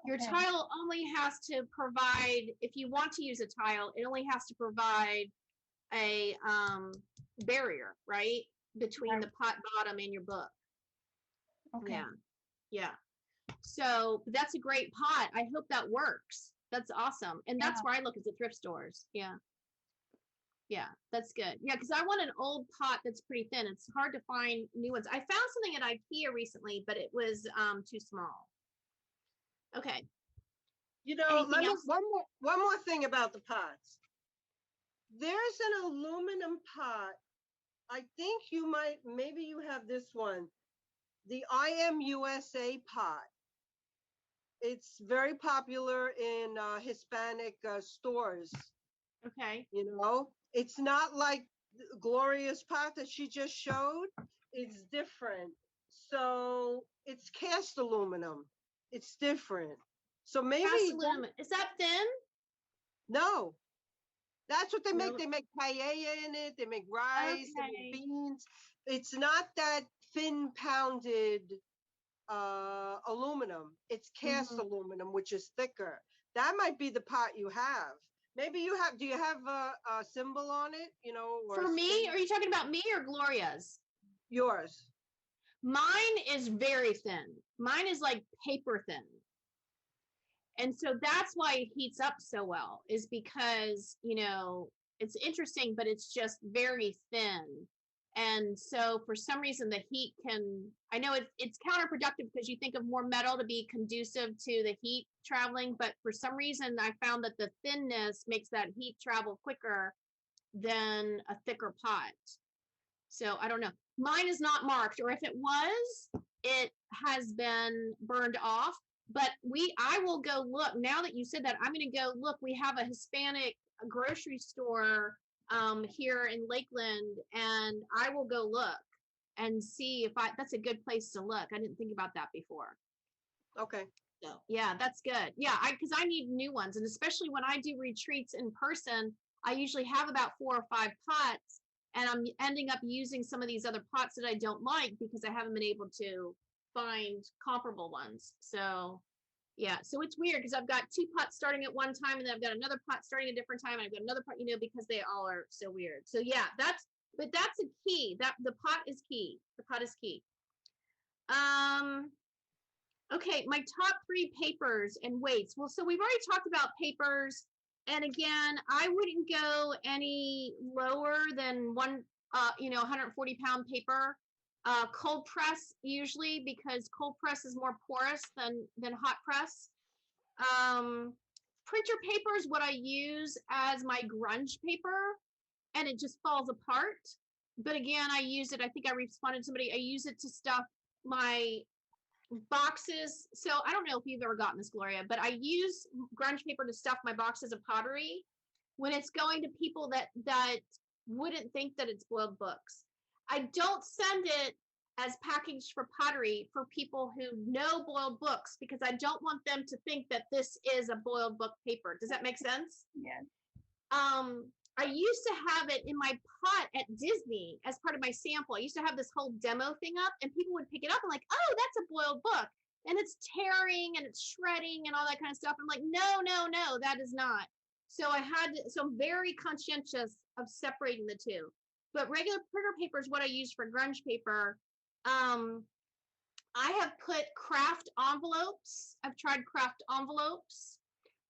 Speaker 1: Your
Speaker 5: okay.
Speaker 1: tile only has to provide, if you want to use a tile, it only has to provide a barrier, right? Between the pot bottom and your book.
Speaker 5: Okay.
Speaker 1: Yeah. Yeah. So that's a great pot. I hope that works. That's awesome. And that's
Speaker 5: Yeah.
Speaker 1: where I look at the thrift stores. Yeah. Yeah, that's good. Yeah, because I want an old pot that's pretty thin. It's hard to find new ones. I found something at IKEA recently, but it was too small. Okay.
Speaker 3: You know,
Speaker 1: Anything
Speaker 3: let me,
Speaker 1: else?
Speaker 3: one more thing about the pots. There's an aluminum pot. I think maybe you have this one, the IMUSA pot. It's very popular in Hispanic stores.
Speaker 1: Okay.
Speaker 3: You know, it's not like Gloria's pot that she just showed. It's different. So it's cast aluminum. It's different. So maybe
Speaker 1: Cast aluminum. Is that thin?
Speaker 3: no, that's what they make.
Speaker 1: No.
Speaker 3: They make paella in it. They make rice. They
Speaker 1: Okay.
Speaker 3: make beans. It's not that thin pounded aluminum. It's cast
Speaker 1: Mhm.
Speaker 3: aluminum, which is thicker. That might be the pot you have. Maybe you have. Do you have a symbol on it? You know, or
Speaker 1: For
Speaker 3: a
Speaker 1: me,
Speaker 3: stain?
Speaker 1: are you talking about me or Gloria's?
Speaker 3: Yours.
Speaker 1: Mine is very thin. Mine is like paper thin. And so that's why it heats up so well, is because, you know, it's interesting, but it's just very thin. And so for some reason the heat I know it's counterproductive because you think of more metal to be conducive to the heat traveling, but for some reason I found that the thinness makes that heat travel quicker than a thicker pot. So I don't know. Mine is not marked, or if it was, it has been burned off. But I will go look. Now that you said that, I'm going to go look. We have a Hispanic grocery store here in Lakeland, and I will go look and see if that's a good place to look. I didn't think about that before.
Speaker 3: Okay.
Speaker 1: So yeah, that's good. Yeah, because I need new ones, and especially when I do retreats in person, I usually have about 4 or 5 pots, and I'm ending up using some of these other pots that I don't like because I haven't been able to find comparable ones. So yeah, so it's weird because I've got 2 pots starting at one time and then I've got another pot starting a different time and I've got another pot, because they all are so weird. So yeah, but that's a key. That the pot is key. The pot is key. Okay, my top 3 papers and weights. Well, so we've already talked about papers. And again, I wouldn't go any lower than 140-pound paper. Cold press usually, because cold press is more porous than hot press. Printer paper is what I use as my grunge paper, and it just falls apart. But again, I use it. I think I responded to somebody. I use it to stuff my boxes. So I don't know if you've ever gotten this, Gloria, but I use grunge paper to stuff my boxes of pottery when it's going to people that wouldn't think that it's boiled books. I don't send it as packaged for pottery for people who know boiled books, because I don't want them to think that this is a boiled book paper. Does that make sense?
Speaker 5: Yes.
Speaker 1: I used to have it in my pot at Disney as part of my sample. I used to have this whole demo thing up, and people would pick it up and like, oh, that's a boiled book. And it's tearing and it's shredding and all that kind of stuff. I'm like, no, that is not. So I'm very conscientious of separating the two. But regular printer paper is what I use for grunge paper. I have put craft envelopes. I've tried craft envelopes,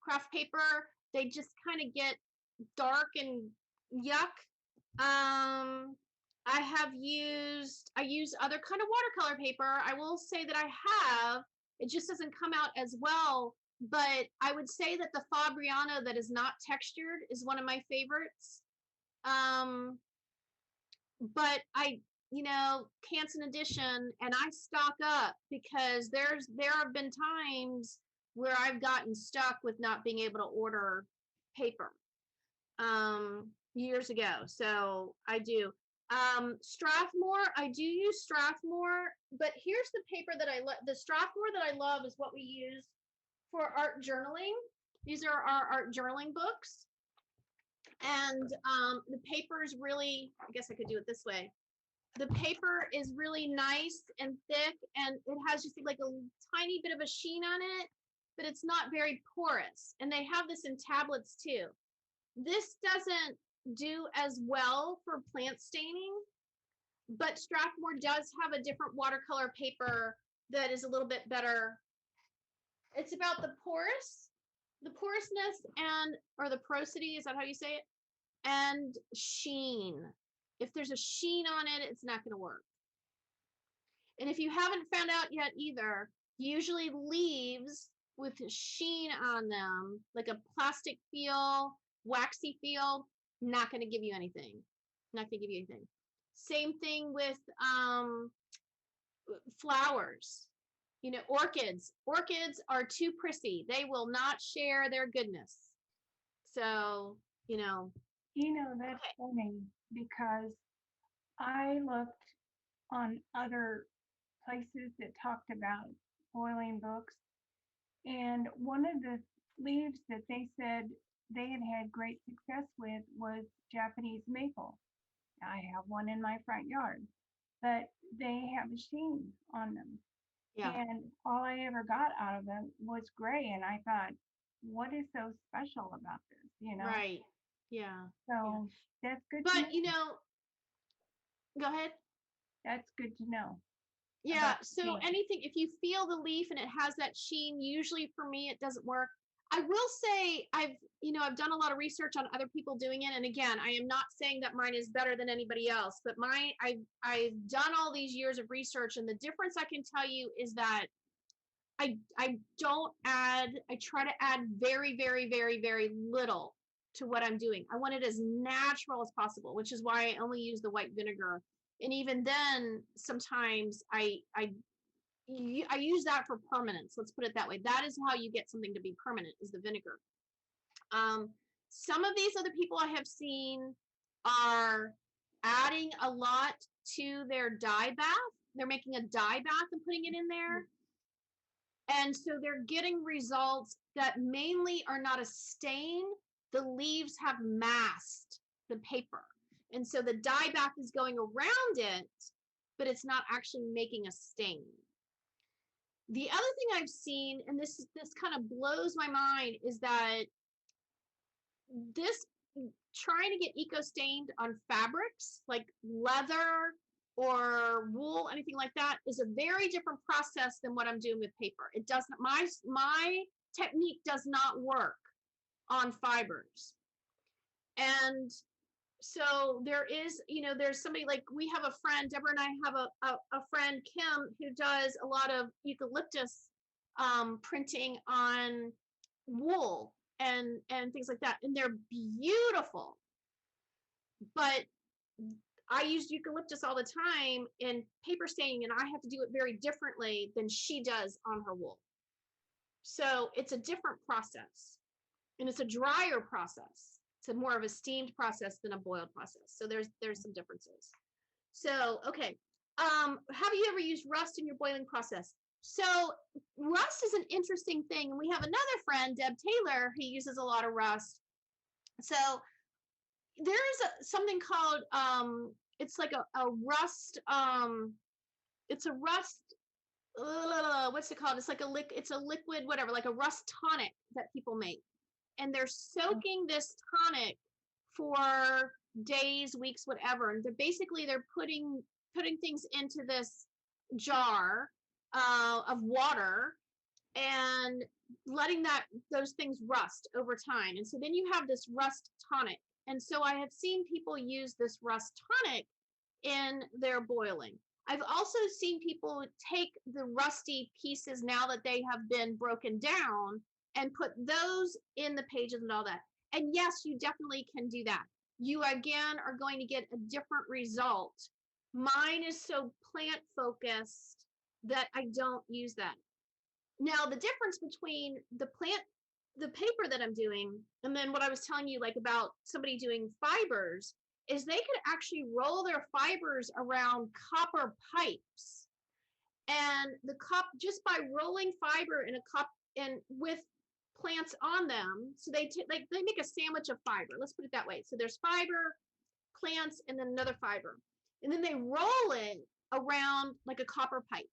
Speaker 1: craft paper. They just kind of get dark and yuck. I use other kind of watercolor paper. I will say that it just doesn't come out as well, but I would say that the Fabriano that is not textured is one of my favorites. But Canson Edition, and I stock up because there have been times where I've gotten stuck with not being able to order paper years ago. So I do. Strathmore, I do use Strathmore, but here's the paper that the Strathmore that I love is what we use for art journaling. These are our art journaling books. And the paper is really, I guess I could do it this way. The paper is really nice and thick, and it has just like a tiny bit of a sheen on it, but it's not very porous. And they have this in tablets too. This doesn't do as well for plant staining, but Strathmore does have a different watercolor paper that is a little bit better. It's about the porousness or the porosity, is that how you say it? And sheen. If there's a sheen on it, it's not going to work. And if you haven't found out yet either, usually leaves with sheen on them, like a plastic feel, waxy feel, not going to give you anything. Not going to give you anything. Same thing with flowers. Orchids. Orchids are too prissy. They will not share their goodness. So,
Speaker 5: That's
Speaker 1: okay.
Speaker 5: funny because I looked on other places that talked about boiling books, and one of the leaves that they said they had great success with was Japanese maple. I have one in my front yard, but they have a sheen on them.
Speaker 1: Yeah.
Speaker 5: And all I ever got out of them was gray. And I thought, what is so special about this?
Speaker 1: Right. Yeah.
Speaker 5: So that's good.
Speaker 1: But,
Speaker 5: to know.
Speaker 1: Go ahead.
Speaker 5: That's good to know.
Speaker 1: Yeah. So anything, if you feel the leaf and it has that sheen, usually for me, it doesn't work. I will say I've done a lot of research on other people doing it. And again, I am not saying that mine is better than anybody else, but I've done all these years of research, and the difference I can tell you is that I try to add very, very, very, very little to what I'm doing. I want it as natural as possible, which is why I only use the white vinegar. And even then, sometimes I use that for permanence. Let's put it that way. That is how you get something to be permanent, is the vinegar. Some of these other people I have seen are adding a lot to their dye bath. They're making a dye bath and putting it in there. And so they're getting results that mainly are not a stain. The leaves have masked the paper. And so the dye bath is going around it, but it's not actually making a stain. The other thing I've seen, and this kind of blows my mind, is that this trying to get eco stained on fabrics like leather or wool, anything like that, is a very different process than what I'm doing with paper. It doesn't, my technique does not work on fibers. And so there is, there's somebody like, we have a friend, Deborah and I have a friend, Kim, who does a lot of eucalyptus printing on wool and things like that. And they're beautiful. But I use eucalyptus all the time in paper staining, and I have to do it very differently than she does on her wool. So it's a different process, and it's a drier process. It's a more of a steamed process than a boiled process. So there's some differences. So, okay. Have you ever used rust in your boiling process? So rust is an interesting thing. And we have another friend, Deb Taylor, who uses a lot of rust. So there's something called, it's like a rust, it's a rust, what's it called? It's like it's a liquid, whatever, like a rust tonic that people make. And they're soaking this tonic for days, weeks, whatever. And they're putting things into this jar of water and letting those things rust over time. And so then you have this rust tonic. And so I have seen people use this rust tonic in their boiling. I've also seen people take the rusty pieces now that they have been broken down and put those in the pages and all that. And yes, you definitely can do that. You again are going to get a different result. Mine is so plant focused that I don't use that. Now, the difference between the paper that I'm doing, and then what I was telling you, like about somebody doing fibers, is they could actually roll their fibers around copper pipes. And just by rolling fiber in a cup and with plants on them, so they make a sandwich of fiber. Let's put it that way. So there's fiber, plants, and then another fiber. And then they roll it around like a copper pipe.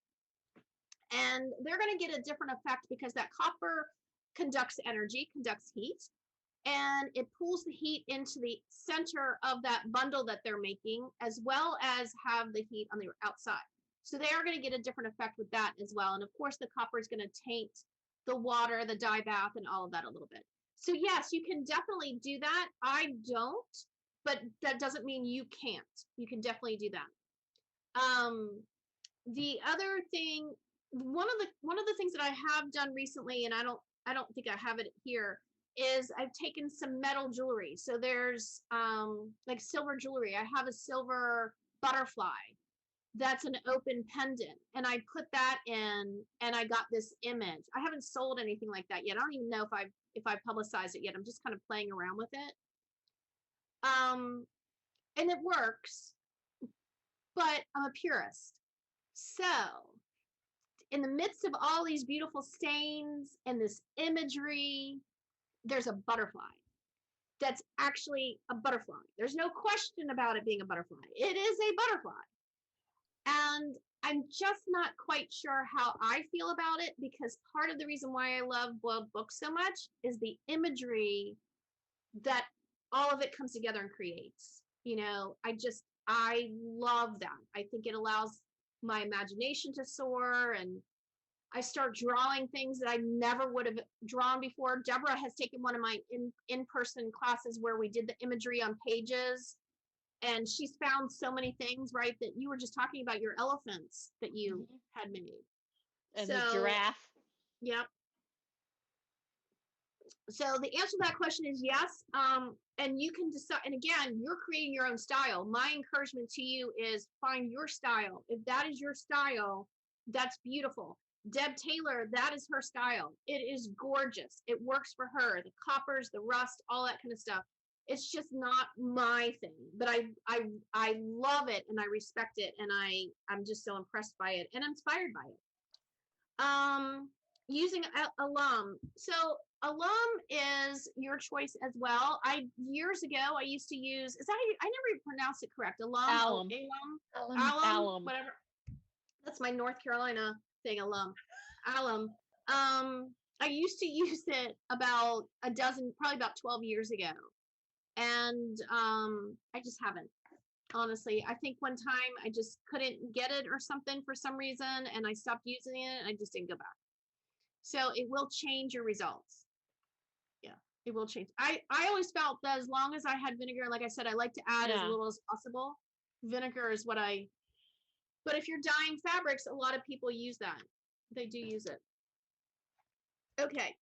Speaker 1: And they're going to get a different effect because that copper conducts energy, conducts heat, and it pulls the heat into the center of that bundle that they're making, as well as have the heat on the outside. So they are going to get a different effect with that as well. And of course, the copper is going to taint the water, the dye bath, and all of that a little bit. So yes, you can definitely do that. I don't, but that doesn't mean you can't. You can definitely do that. The other thing, one of the things that I have done recently, and I don't think I have it here, is I've taken some metal jewelry. So there's like silver jewelry. I have a silver butterfly that's an open pendant, and I put that in, and I got this image. I haven't sold anything like that yet. I don't even know if I've publicized it yet. I'm just kind of playing around with it. And it works, but I'm a purist. So in the midst of all these beautiful stains and this imagery, there's a butterfly that's actually a butterfly. There's no question about it being a butterfly. It is a butterfly. And I'm just not quite sure how I feel about it, because part of the reason why I love boiled books so much is the imagery that all of it comes together and creates. I love that. I think it allows my imagination to soar, and I start drawing things that I never would have drawn before. Deborah has taken one of my in-person classes where we did the imagery on pages, and she's found so many things, right, that you were just talking about your elephants that you had made.
Speaker 2: And the giraffe.
Speaker 1: Yep. So the answer to that question is yes. And you can decide, and again, you're creating your own style. My encouragement to you is find your style. If that is your style, that's beautiful. Deb Taylor, that is her style. It is gorgeous. It works for her. The coppers, the rust, all that kind of stuff. It's just not my thing, but I love it, and I respect it, and I'm just so impressed by it and inspired by it. Using alum. So alum is your choice as well. Years ago I used to use, I never even pronounced it correct. Alum,
Speaker 2: Alum.
Speaker 1: whatever. That's my North Carolina thing, alum. alum. I used to use it about a dozen, probably about 12 years ago. And I just haven't. Honestly, I think one time I just couldn't get it or something for some reason, and I stopped using it and I just didn't go back. So it will change your results. Yeah, it will change. I always felt that as long as I had vinegar, like I said, I like to add as
Speaker 2: Yeah.
Speaker 1: little as possible. Vinegar is what I, but if you're dyeing fabrics, a lot of people use that. They do use it. Okay.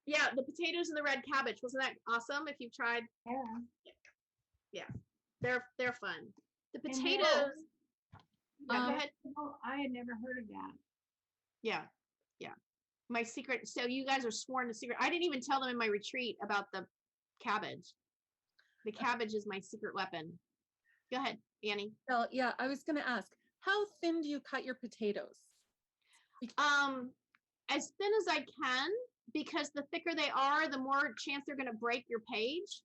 Speaker 1: Yeah, the potatoes and the red cabbage. Wasn't that awesome? If you've tried,
Speaker 5: Yeah.
Speaker 1: they're fun. The
Speaker 5: And
Speaker 1: potatoes.
Speaker 5: Yeah,
Speaker 1: Go ahead.
Speaker 5: vegetable, I had never heard of that.
Speaker 1: Yeah, yeah. My secret. So you guys are sworn to secret. I didn't even tell them in my retreat about the cabbage. The cabbage is my secret weapon. Go ahead, Annie.
Speaker 4: Well, yeah, I was gonna ask, how thin do you cut your potatoes?
Speaker 1: As thin as I can, because the thicker they are, the more chance they're going to break your page.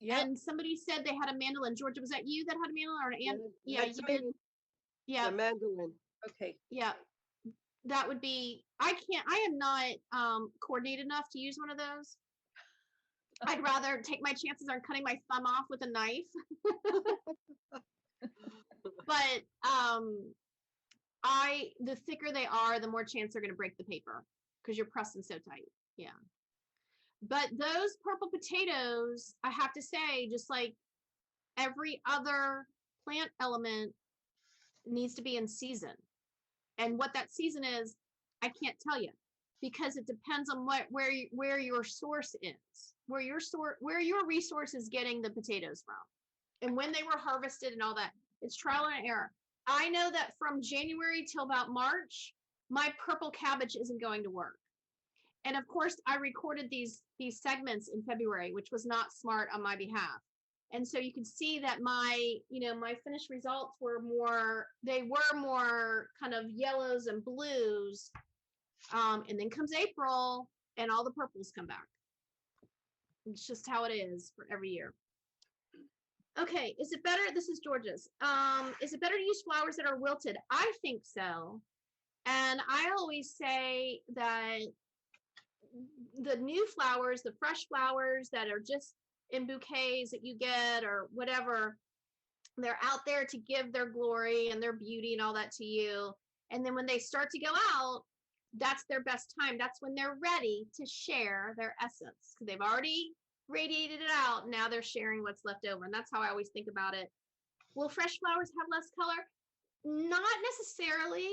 Speaker 4: Yeah,
Speaker 1: And somebody said they had a mandolin. Georgia, was that you that had a mandolin or an aunt? Yeah,
Speaker 3: That's
Speaker 1: you did.
Speaker 3: me,
Speaker 1: Yeah,
Speaker 3: the mandolin.
Speaker 4: okay.
Speaker 1: yeah. That would be. I can't. I am not coordinated enough to use one of those. I'd rather take my chances on cutting my thumb off with a knife. But the thicker they are, the more chance they're going to break the paper because you're pressing so tight. Yeah. But those purple potatoes, I have to say, just like every other plant element, needs to be in season. And what that season is, I can't tell you because it depends on where your source is, where your resource is getting the potatoes from, and when they were harvested and all that. It's trial and error. I know that from January till about March, my purple cabbage isn't going to work. And of course, I recorded these segments in February, which was not smart on my behalf. And so you can see that my finished results were more kind of yellows and blues. And then comes April and all the purples come back. It's just how it is for every year. Okay, is it better? This is George's. Is it better to use flowers that are wilted? I think so. And I always say that the new flowers, the fresh flowers that are just in bouquets that you get or whatever, they're out there to give their glory and their beauty and all that to you. And then when they start to go out, that's their best time. That's when they're ready to share their essence because they've already radiated it out. Now they're sharing what's left over. And that's how I always think about it. Will fresh flowers have less color? Not necessarily.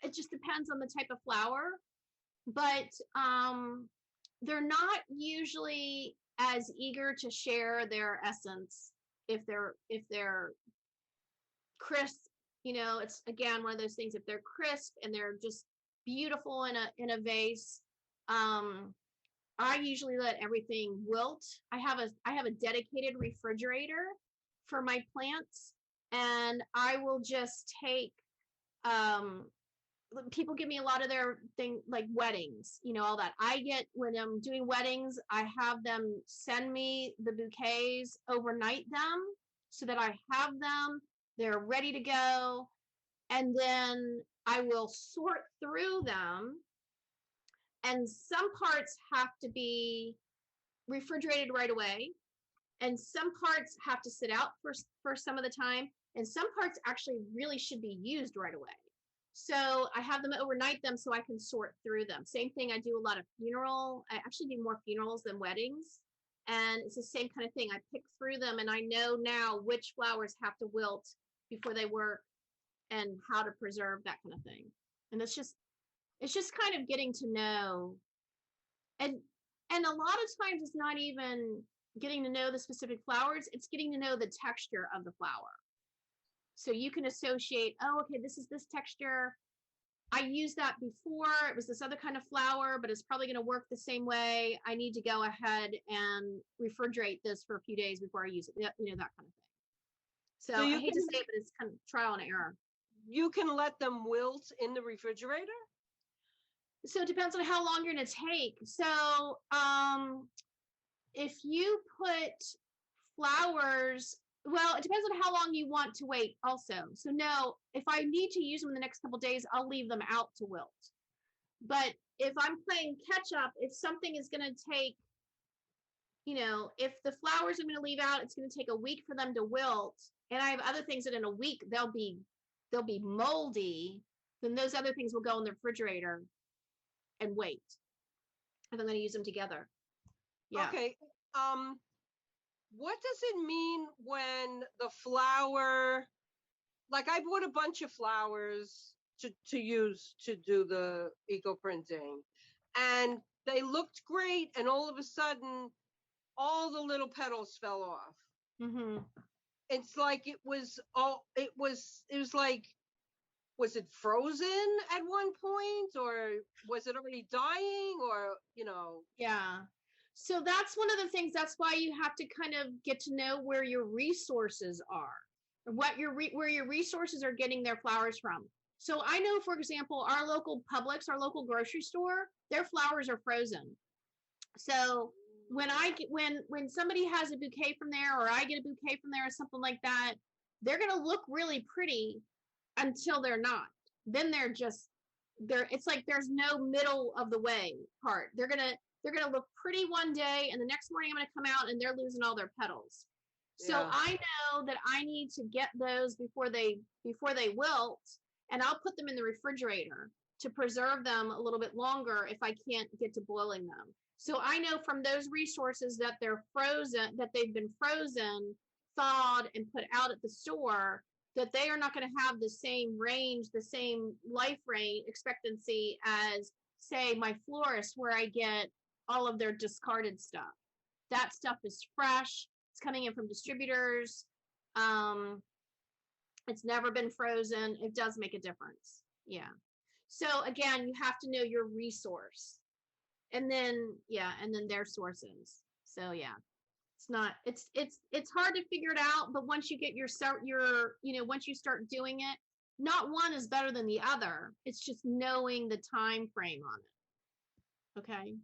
Speaker 1: It just depends on the type of flower. But they're not usually as eager to share their essence if they're crisp. It's again one of those things. If they're crisp and they're just beautiful in a vase, I usually let everything wilt. I have a dedicated refrigerator for my plants, and I will just take people give me a lot of their thing like weddings, all that. When I'm doing weddings, I have them send me the bouquets, overnight them so that I have them, they're ready to go. And then I will sort through them. And some parts have to be refrigerated right away. And some parts have to sit out for some of the time. And some parts actually really should be used right away. So I have them overnight them so I can sort through them. Same thing, I do a lot of I actually do more funerals than weddings. And it's the same kind of thing. I pick through them and I know now which flowers have to wilt before they work and how to preserve that kind of thing. And it's just kind of getting to know. And a lot of times it's not even getting to know the specific flowers, it's getting to know the texture of the flower. So you can associate, oh, okay, this is this texture. I used that before. It was this other kind of flower, but it's probably going to work the same way. I need to go ahead and refrigerate this for a few days before I use it. That kind of thing. So I hate to say it, but it's kind of trial and error.
Speaker 3: You can let them wilt in the refrigerator?
Speaker 1: So it depends on how long you're going to take. So if you put flowers, well, it depends on how long you want to wait also. So no, if I need to use them in the next couple of days, I'll leave them out to wilt. But if I'm playing catch up, if something is going to take, if the flowers I'm going to leave out, it's going to take a week for them to wilt, and I have other things that in a week they'll be moldy, then those other things will go in the refrigerator and wait. And I'm going to use them together. Yeah.
Speaker 3: Okay. What does it mean when the flower, like I bought a bunch of flowers to use to do the eco printing, and they looked great, and all of a sudden all the little petals fell off.
Speaker 1: Mm-hmm.
Speaker 3: It's like it was like, was it frozen at one point, or was it already dying, or
Speaker 1: Yeah. So that's one of the things. That's why you have to kind of get to know where your resources are, what where your resources are getting their flowers from. So I know, for example, our local Publix, our local grocery store, their flowers are frozen. So when when somebody has a bouquet from there, or I get a bouquet from there, or something like that, they're gonna look really pretty until they're not. Then it's like there's no middle of the way part. They're gonna look pretty one day, and the next morning I'm gonna come out and they're losing all their petals. So
Speaker 3: Yeah.
Speaker 1: I know that I need to get those before they wilt, and I'll put them in the refrigerator to preserve them a little bit longer if I can't get to boiling them. So I know from those resources that they're frozen, that they've been frozen, thawed, and put out at the store, that they are not going to have the same range, the same life rate expectancy as, say, my florist, where I get all of their discarded stuff. That stuff is fresh. It's coming in from distributors. It's never been frozen. It does make a difference. Yeah. So again, you have to know your resource, and then their sources. So yeah, it's hard to figure it out, but once you get once you start doing it, not one is better than the other. It's just knowing the time frame on it. Okay.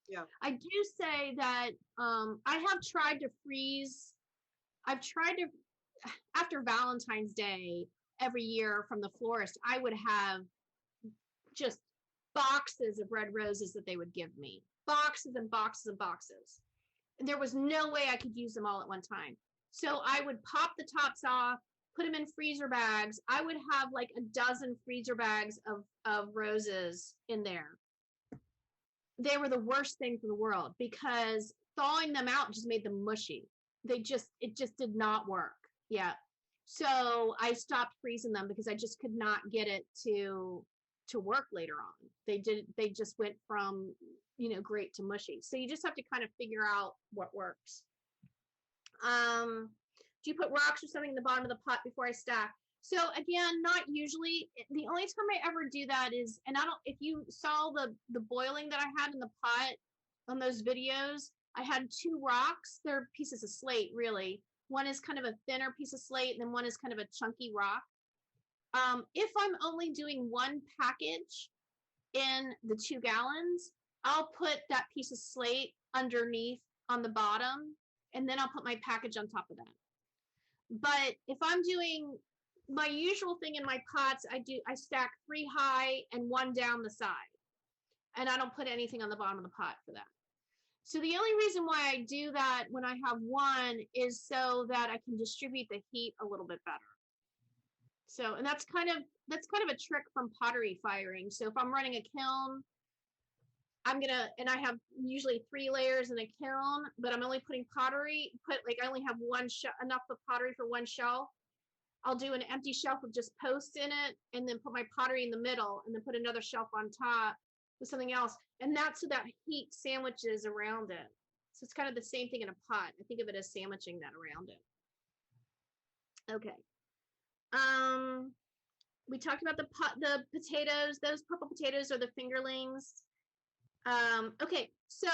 Speaker 3: Yeah.
Speaker 1: I do say that I have tried to freeze. I've tried to, after Valentine's Day every year from the florist, I would have just boxes of red roses that they would give me. Boxes and boxes and boxes. And there was no way I could use them all at one time. So I would pop the tops off, put them in freezer bags. I would have like a dozen freezer bags of roses in there. They were the worst things in the world because thawing them out just made them mushy. It just did not work. Yeah. So I stopped freezing them because I just could not get it to work later on. They just went from, great to mushy. So you just have to kind of figure out what works. Do you put rocks or something in the bottom of the pot before I stack? So again, not usually. The only time I ever do that is, and if you saw the boiling that I had in the pot on those videos, I had 2 rocks. They're pieces of slate, really. One is kind of a thinner piece of slate, and then one is kind of a chunky rock. If I'm only doing one package in the 2 gallons, I'll put that piece of slate underneath on the bottom, and then I'll put my package on top of that. But if I'm doing my usual thing in my pots, I stack 3 high and 1 down the side, and I don't put anything on the bottom of the pot for that. So the only reason why I do that when I have 1 is so that I can distribute the heat a little bit better. So, and that's kind of a trick from pottery firing. So if I'm running a kiln, and I have usually 3 layers in a kiln, but I'm only putting pottery, I only have enough of pottery for 1 shelf. I'll do an empty shelf with just posts in it, and then put my pottery in the middle, and then put another shelf on top with something else. And that's so that heat sandwiches around it. So it's kind of the same thing in a pot. I think of it as sandwiching that around it. Okay. We talked about the potatoes. Those purple potatoes are the fingerlings. Okay, so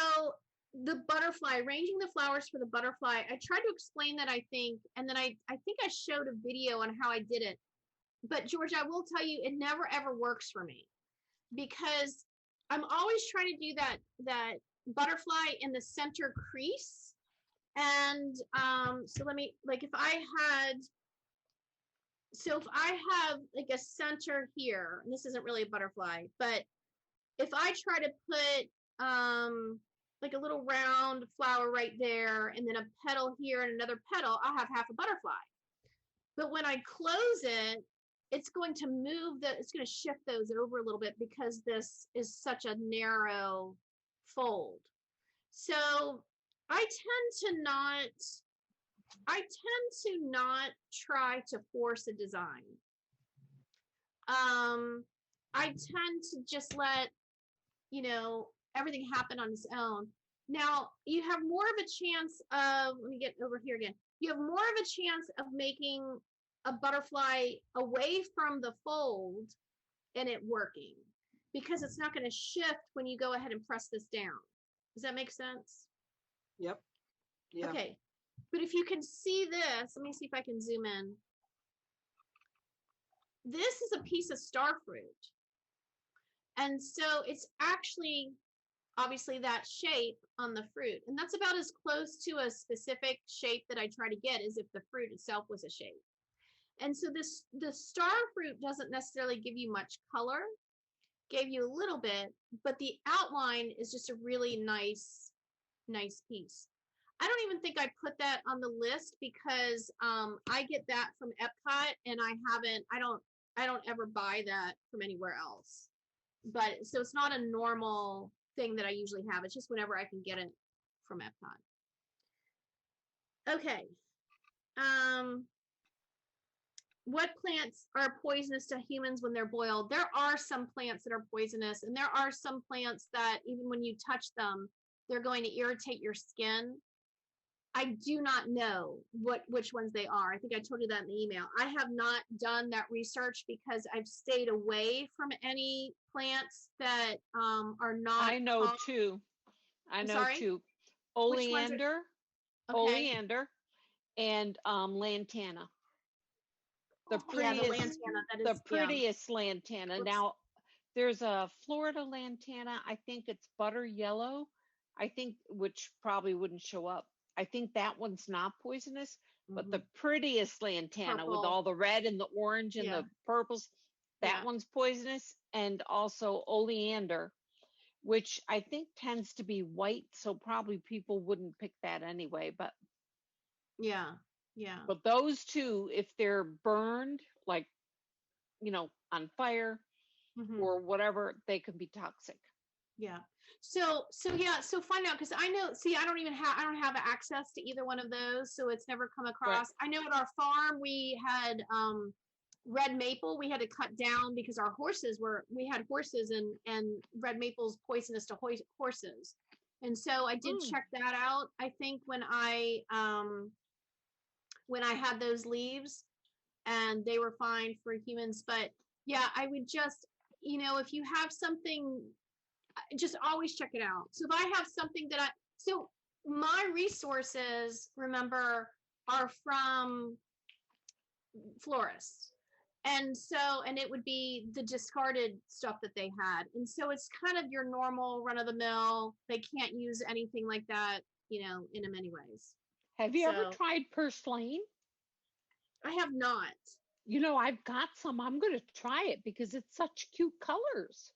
Speaker 1: the butterfly, arranging the flowers for the butterfly. I tried to explain that, I think, and then I think I showed a video on how I did it. But George, I will tell you, it never ever works for me because I'm always trying to do that butterfly in the center crease. And so let me, if I have like a center here, and this isn't really a butterfly, but if I try to put like a little round flower right there and then a petal here and another petal, I'll have half a butterfly. But when I close it, it's going to it's going to shift those over a little bit because this is such a narrow fold. So I tend to not try to force a design. I tend to just let, everything happen on its own. Now, you have more of a chance of, let me get over here again. You have more of a chance of making a butterfly away from the fold and it working because it's not going to shift when you go ahead and press this down. Does that make sense?
Speaker 3: Yep. Yeah.
Speaker 1: Okay. But if you can see this, let me see if I can zoom in. This is a piece of star fruit. And so it's actually obviously that shape on the fruit. And that's about as close to a specific shape that I try to get as if the fruit itself was a shape. And so the star fruit doesn't necessarily give you much color, gave you a little bit, but the outline is just a really nice piece. I don't even think I put that on the list because I get that from Epcot and I don't ever buy that from anywhere else. But so it's not a normal thing that I usually have. It's just whenever I can get it from Epcot. Okay. What plants are poisonous to humans when they're boiled? There are some plants that are poisonous, and there are some plants that even when you touch them, they're going to irritate your skin. I do not know which ones they are. I think I told you that in the email. I have not done that research because I've stayed away from any plants that are not.
Speaker 2: I know two. I know
Speaker 1: sorry?
Speaker 2: two.
Speaker 1: Which ones
Speaker 2: Oleander,
Speaker 1: are, okay.
Speaker 2: oleander, and lantana. The
Speaker 1: Yeah,
Speaker 2: prettiest,
Speaker 1: the lantana. That is,
Speaker 2: the prettiest lantana.
Speaker 1: Oops.
Speaker 2: Now, there's a Florida lantana. I think it's butter yellow. I think, which probably wouldn't show up. I think that one's not poisonous, but the prettiest lantana with
Speaker 1: Purple.
Speaker 2: all the red and the orange and
Speaker 1: Yeah.
Speaker 2: the purples, that
Speaker 1: Yeah.
Speaker 2: one's poisonous. And also oleander, which I think tends to be white, so probably people wouldn't pick that anyway. But
Speaker 1: Yeah. Yeah.
Speaker 2: but those two, if they're burned, like on fire
Speaker 1: Mhm.
Speaker 2: or whatever, they can be toxic.
Speaker 1: Yeah. So find out because I know. See, I don't have access to either one of those, so it's never come across. I know at our farm we had red maple. We had to cut down because we had horses and red maple's poisonous to horses, and so I did check that out. I think when I had those leaves, and they were fine for humans, but yeah, I would just if you have something, just always check it out. So if I have something so my resources, remember, are from florists. And it would be the discarded stuff that they had. And so it's kind of your normal run of the mill. They can't use anything like that, in many ways.
Speaker 2: Have you ever tried purslane?
Speaker 1: I have not.
Speaker 2: I've got some. I'm going to try it because it's such cute colors.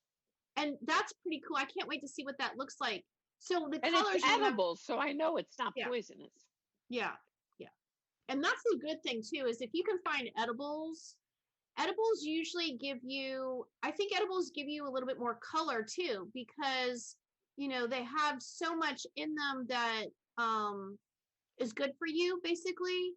Speaker 1: And that's pretty cool. I can't wait to see what that looks like. So the
Speaker 2: and
Speaker 1: colors
Speaker 2: it's edible, so I know it's not poisonous.
Speaker 1: Yeah. And that's the good thing too, is if you can find edibles usually give you a little bit more color too, because they have so much in them that is good for you basically.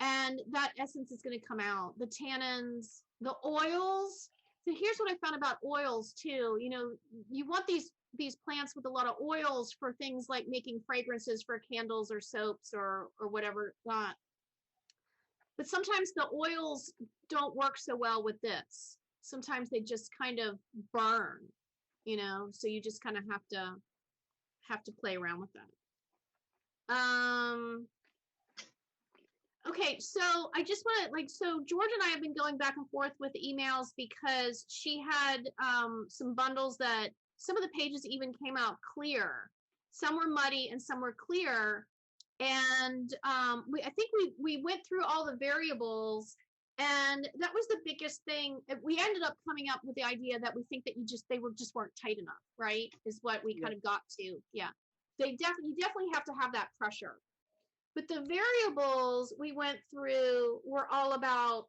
Speaker 1: And that essence is going to come out. The tannins, the oils. So here's what I found about oils too. You want these plants with a lot of oils for things like making fragrances for candles or soaps or whatever not. But sometimes the oils don't work so well with this. Sometimes they just kind of burn, so you just kind of have to play around with that. Okay, so I just want to so George and I have been going back and forth with emails because she had some bundles that some of the pages even came out clear. Some were muddy and some were clear. And I think we went through all the variables And that was the biggest thing. We ended up coming up with the idea that we think that they weren't tight enough, right? Is what we kind of got to. Yeah. You definitely have to have that pressure. But the variables we went through were all about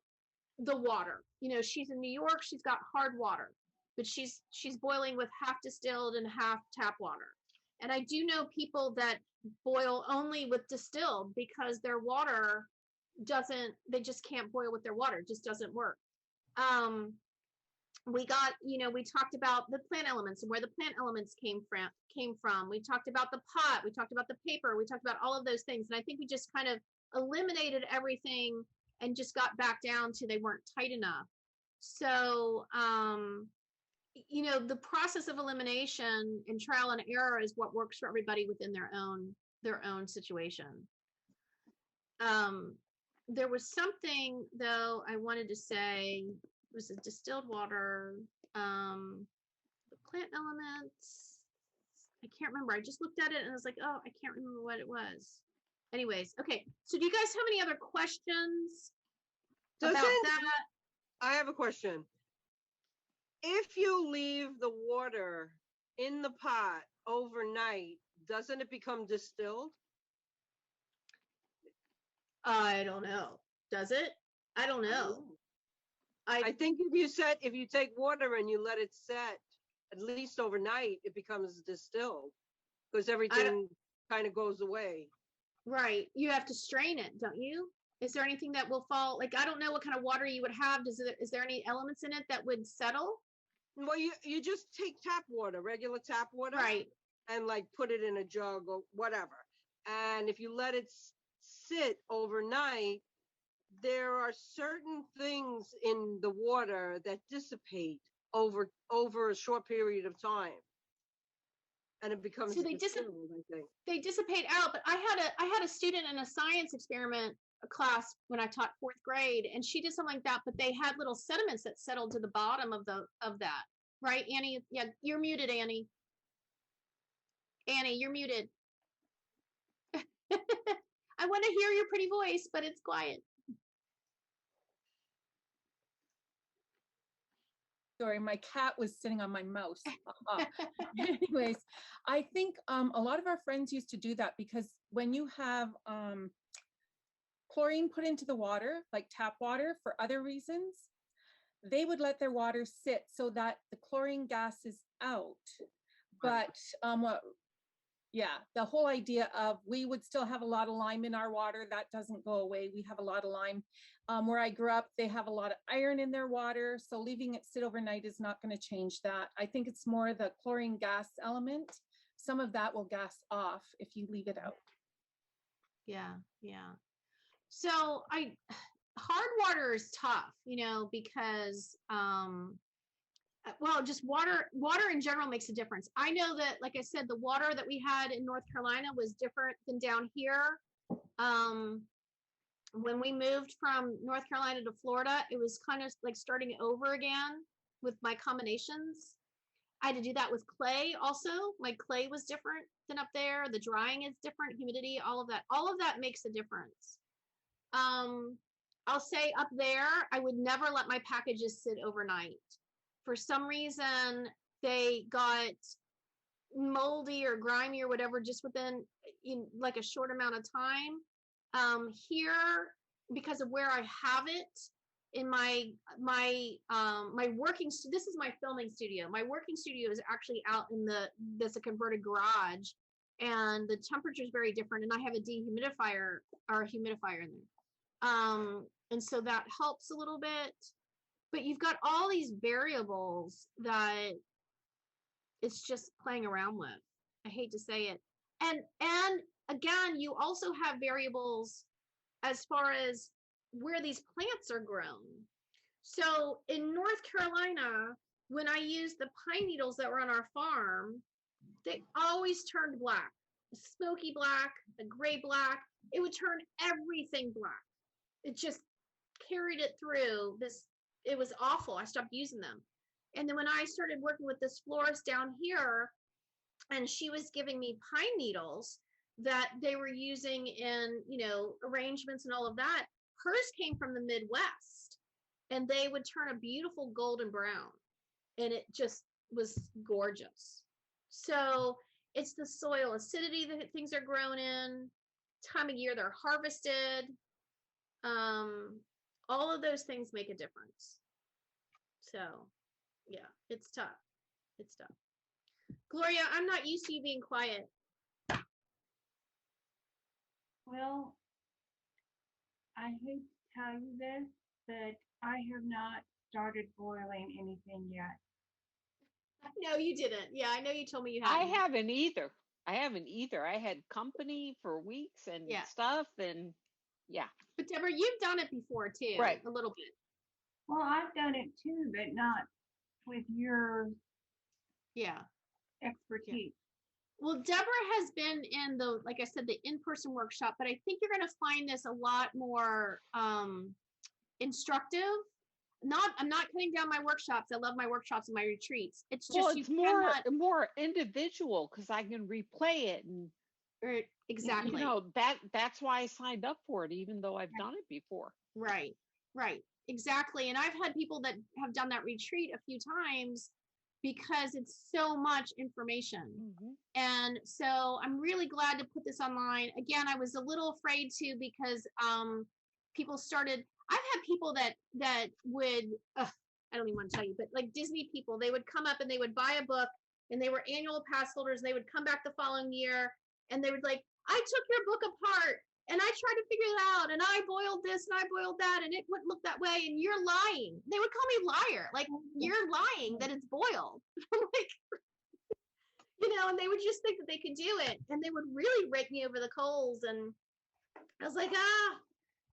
Speaker 1: the water. She's in New York, she's got hard water, but she's boiling with half distilled and half tap water. And I do know people that boil only with distilled because their water they just can't boil with their water. It just doesn't work. We talked about the plant elements and where the plant elements came from. We talked about the pot, we talked about the paper, we talked about all of those things. And I think we just kind of eliminated everything and just got back down to they weren't tight enough. So, the process of elimination and trial and error is what works for everybody within their own situation. There was something though I wanted to say. It was a distilled water, the plant elements. I can't remember. I just looked at it and I was like, oh, I can't remember what it was. Anyways, okay. So do you guys have any other questions about that?
Speaker 3: I have a question. If you leave the water in the pot overnight, doesn't it become distilled?
Speaker 1: I don't know. Does it? I don't know.
Speaker 3: I think if you take water and you let it set at least overnight, it becomes distilled because everything kind of goes away.
Speaker 1: Right. You have to strain it, don't you? Is there anything that will fall? Like, I don't know what kind of water you would have. Is there any elements in it that would settle?
Speaker 3: Well, you just take tap water, regular tap water,
Speaker 1: right,
Speaker 3: and like put it in a jug or whatever. And if you let it sit overnight, there are certain things in the water that dissipate over a short period of time, and it becomes
Speaker 1: so they dissipate out. But I had a student in a science experiment class when I taught 4th grade, and she did something like that. But they had little sediments that settled to the bottom of that. Right, Annie? Yeah, you're muted, Annie. Annie, you're muted. I want to hear your pretty voice, but it's quiet.
Speaker 4: Sorry, my cat was sitting on my mouse. Anyways, I think a lot of our friends used to do that because when you have chlorine put into the water, like tap water for other reasons, they would let their water sit so that the chlorine gas is out. But the whole idea of we would still have a lot of lime in our water, that doesn't go away. We have a lot of lime. Where I grew up, they have a lot of iron in their water. So leaving it sit overnight is not going to change that. I think it's more the chlorine gas element. Some of that will gas off if you leave it out.
Speaker 1: Yeah. So hard water is tough, because just water in general makes a difference. I know that, like I said, the water that we had in North Carolina was different than down here. When we moved from North Carolina to Florida, it was kind of like starting over again with my combinations. I had to do that with clay also. My clay was different than up there. The drying is different, humidity, all of that makes a difference. I'll say up there, I would never let my packages sit overnight. For some reason, they got moldy or grimy or whatever just within like a short amount of time. Here, because of where I have it in my working, this is my filming studio. My working studio is actually out in there's a converted garage, and the temperature is very different. And I have a dehumidifier or a humidifier in there, and so that helps a little bit. But you've got all these variables that it's just playing around with. I hate to say it. And again, you also have variables as far as where these plants are grown. So in North Carolina, when I used the pine needles that were on our farm, they always turned black, smoky black, a gray black. It would turn everything black. It just carried it through this. It was awful. I stopped using them. And then when I started working with this florist down here, and she was giving me pine needles that they were using in, arrangements and all of that, hers came from the Midwest. and they would turn a beautiful golden brown, and it just was gorgeous. So it's the soil acidity that things are grown in, time of year they're harvested. All of those things make a difference. So yeah, it's tough. It's tough. Gloria, I'm not used to you being quiet.
Speaker 5: Well, I hate to tell you this, but I have not started boiling anything yet.
Speaker 1: No, you didn't. Yeah, I know you told me you
Speaker 2: I
Speaker 1: hadn't.
Speaker 2: haven't either. I haven't either. I had company for weeks and
Speaker 1: Yeah.
Speaker 2: stuff, and yeah.
Speaker 1: But Deborah, you've done it before too,
Speaker 2: Right.
Speaker 1: a little bit.
Speaker 5: Well, I've done it too, but not with your
Speaker 1: Yeah.
Speaker 5: expertise.
Speaker 1: Well, Deborah has been in the, like I said, the in-person workshop, but I think you're going to find this a lot more instructive. I'm not cutting down my workshops. I love my workshops and my retreats. It's just
Speaker 2: Well,
Speaker 1: you
Speaker 2: it's more
Speaker 1: cannot,
Speaker 2: more individual because I can replay it, and
Speaker 1: exactly.
Speaker 2: you know that's why I signed up for it, even though I've done it before.
Speaker 1: Right, right, exactly. And I've had people that have done that retreat a few times because it's so much information.
Speaker 2: Mhm.
Speaker 1: And so I'm really glad to put this online. Again, I was a little afraid to because people started, I've had people that would, I don't even want to tell you, but like Disney people, they would come up and they would buy a book, and they were annual pass holders, and they would come back the following year and they would like, I took your book apart and I tried to figure it out, and I boiled this and I boiled that, and it wouldn't look that way, and you're lying. They would call me liar. Like, you're lying that it's boiled. I'm like, and they would just think that they could do it, and they would really rake me over the coals. And I was like,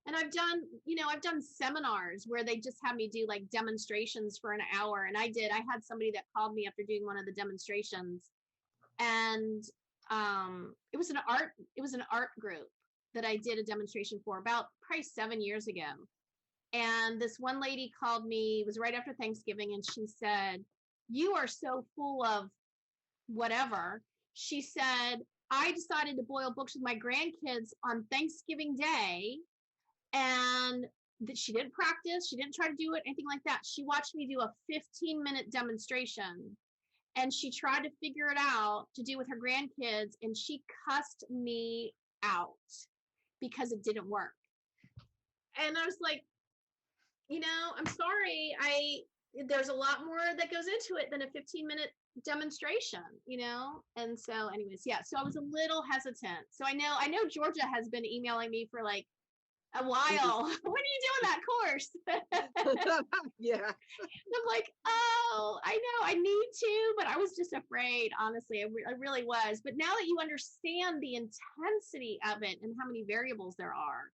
Speaker 1: and I've done seminars where they just had me do like demonstrations for an hour. And I had somebody that called me after doing one of the demonstrations, and it was an art group that I did a demonstration for about probably 7 years ago. And this one lady called me, it was right after Thanksgiving, and she said, "You are so full of whatever." She said, "I decided to boil books with my grandkids on Thanksgiving Day," and that she didn't practice. She didn't try to do it, anything like that. She watched me do a 15-minute demonstration, and she tried to figure it out to do with her grandkids, and she cussed me out because it didn't work. And I was like, I'm sorry. There's a lot more that goes into it than a 15-minute demonstration, And so anyways, yeah, so I was a little hesitant. So I know Georgia has been emailing me for like a while. When are you doing that course?
Speaker 3: Yeah.
Speaker 1: And I'm like, oh, I know I need to, but I was just afraid, honestly. I really was. But now that you understand the intensity of it and how many variables there are,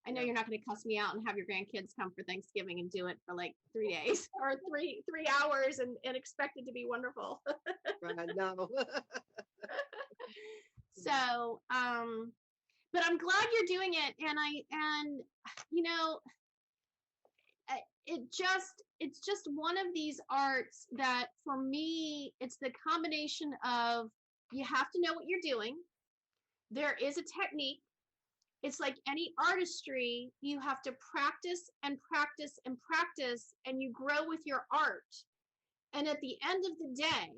Speaker 1: I know you're not going to cuss me out and have your grandkids come for Thanksgiving and do it for like 3 days or three hours and expect it to be wonderful.
Speaker 3: No.
Speaker 1: So, but I'm glad you're doing it. And it's just one of these arts that for me, it's the combination of, you have to know what you're doing. There is a technique. It's like any artistry, you have to practice and practice and practice, and you grow with your art. And at the end of the day,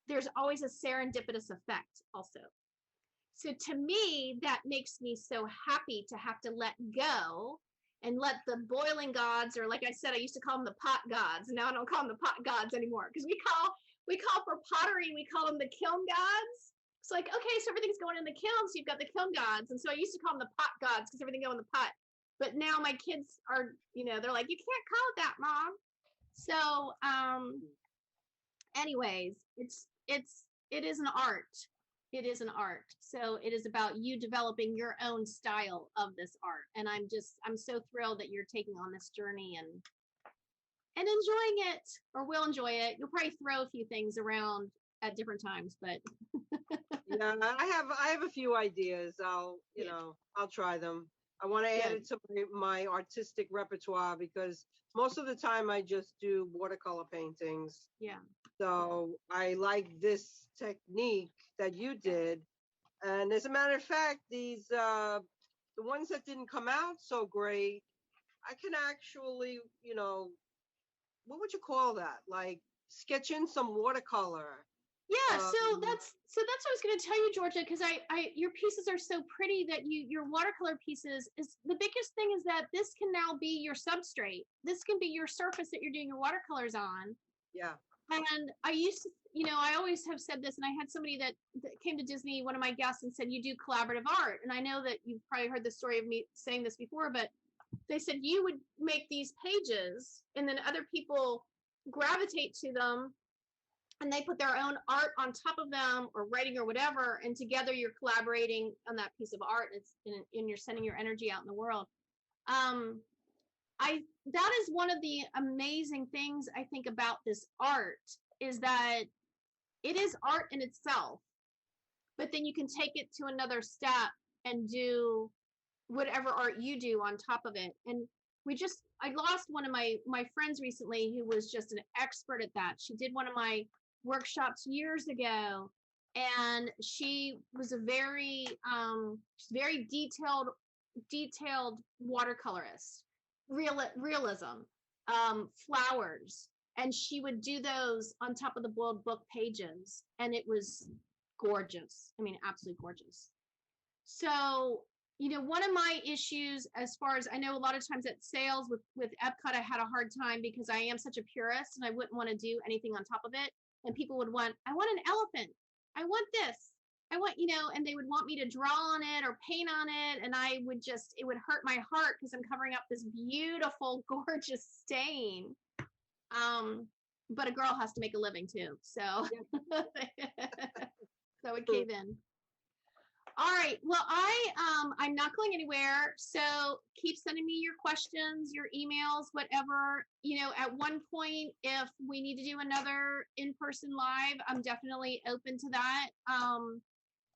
Speaker 1: there's always a serendipitous effect also. So to me, that makes me so happy to have to let go and let the boiling gods, or like I said, I used to call them the pot gods. Now I don't call them the pot gods anymore, because we call for pottery, we call them the kiln gods. It's like, okay, so everything's going in the kiln, so you've got the kiln gods. And so I used to call them the pot gods because everything go in the pot. But now my kids are, they're like, you can't call it that, Mom. So anyways, it is an art. It is an art. So it is about you developing your own style of this art. And I'm so thrilled that you're taking on this journey and enjoying it, or will enjoy it. You'll probably throw a few things around at different times, but
Speaker 3: Yeah, I have a few ideas. I'll try them. I want to add
Speaker 1: Good.
Speaker 3: it to my artistic repertoire, because most of the time I just do watercolor paintings.
Speaker 1: yeah.
Speaker 3: So I like this technique that you did. And as a matter of fact, these the ones that didn't come out so great, I can actually, what would you call that? Like sketch in some watercolor.
Speaker 1: Yeah, so
Speaker 3: Um,
Speaker 1: that's what I was going to tell you, Georgia, because I your pieces are so pretty that your watercolor pieces is the biggest thing is that this can now be your substrate. This can be your surface that you're doing your watercolors on.
Speaker 3: yeah.
Speaker 1: And I used to, I always have said this, and I had somebody that came to Disney, one of my guests, and said, you do collaborative art. And I know that you've probably heard the story of me saying this before, but they said you would make these pages and then other people gravitate to them and they put their own art on top of them or writing or whatever. And together you're collaborating on that piece of art. And you're sending your energy out in the world. That is one of the amazing things I think about this art is that it is art in itself, but then you can take it to another step and do whatever art you do on top of it. And I lost one of my friends recently who was just an expert at that. She did one of my workshops years ago, and she was a very detailed watercolorist, realism, flowers, and she would do those on top of the boiled book pages, and it was gorgeous. I mean, absolutely gorgeous. So, one of my issues, as far as I know, a lot of times at sales with Epcot, I had a hard time because I am such a purist and I wouldn't want to do anything on top of it. And people would I want an elephant. I want this. I want, and they would want me to draw on it or paint on it. And it would hurt my heart because I'm covering up this beautiful, gorgeous stain. But a girl has to make a living too. So, so it cave in. All right. Well, I'm not going anywhere. So keep sending me your questions, your emails, whatever. At one point, if we need to do another in-person live, I'm definitely open to that.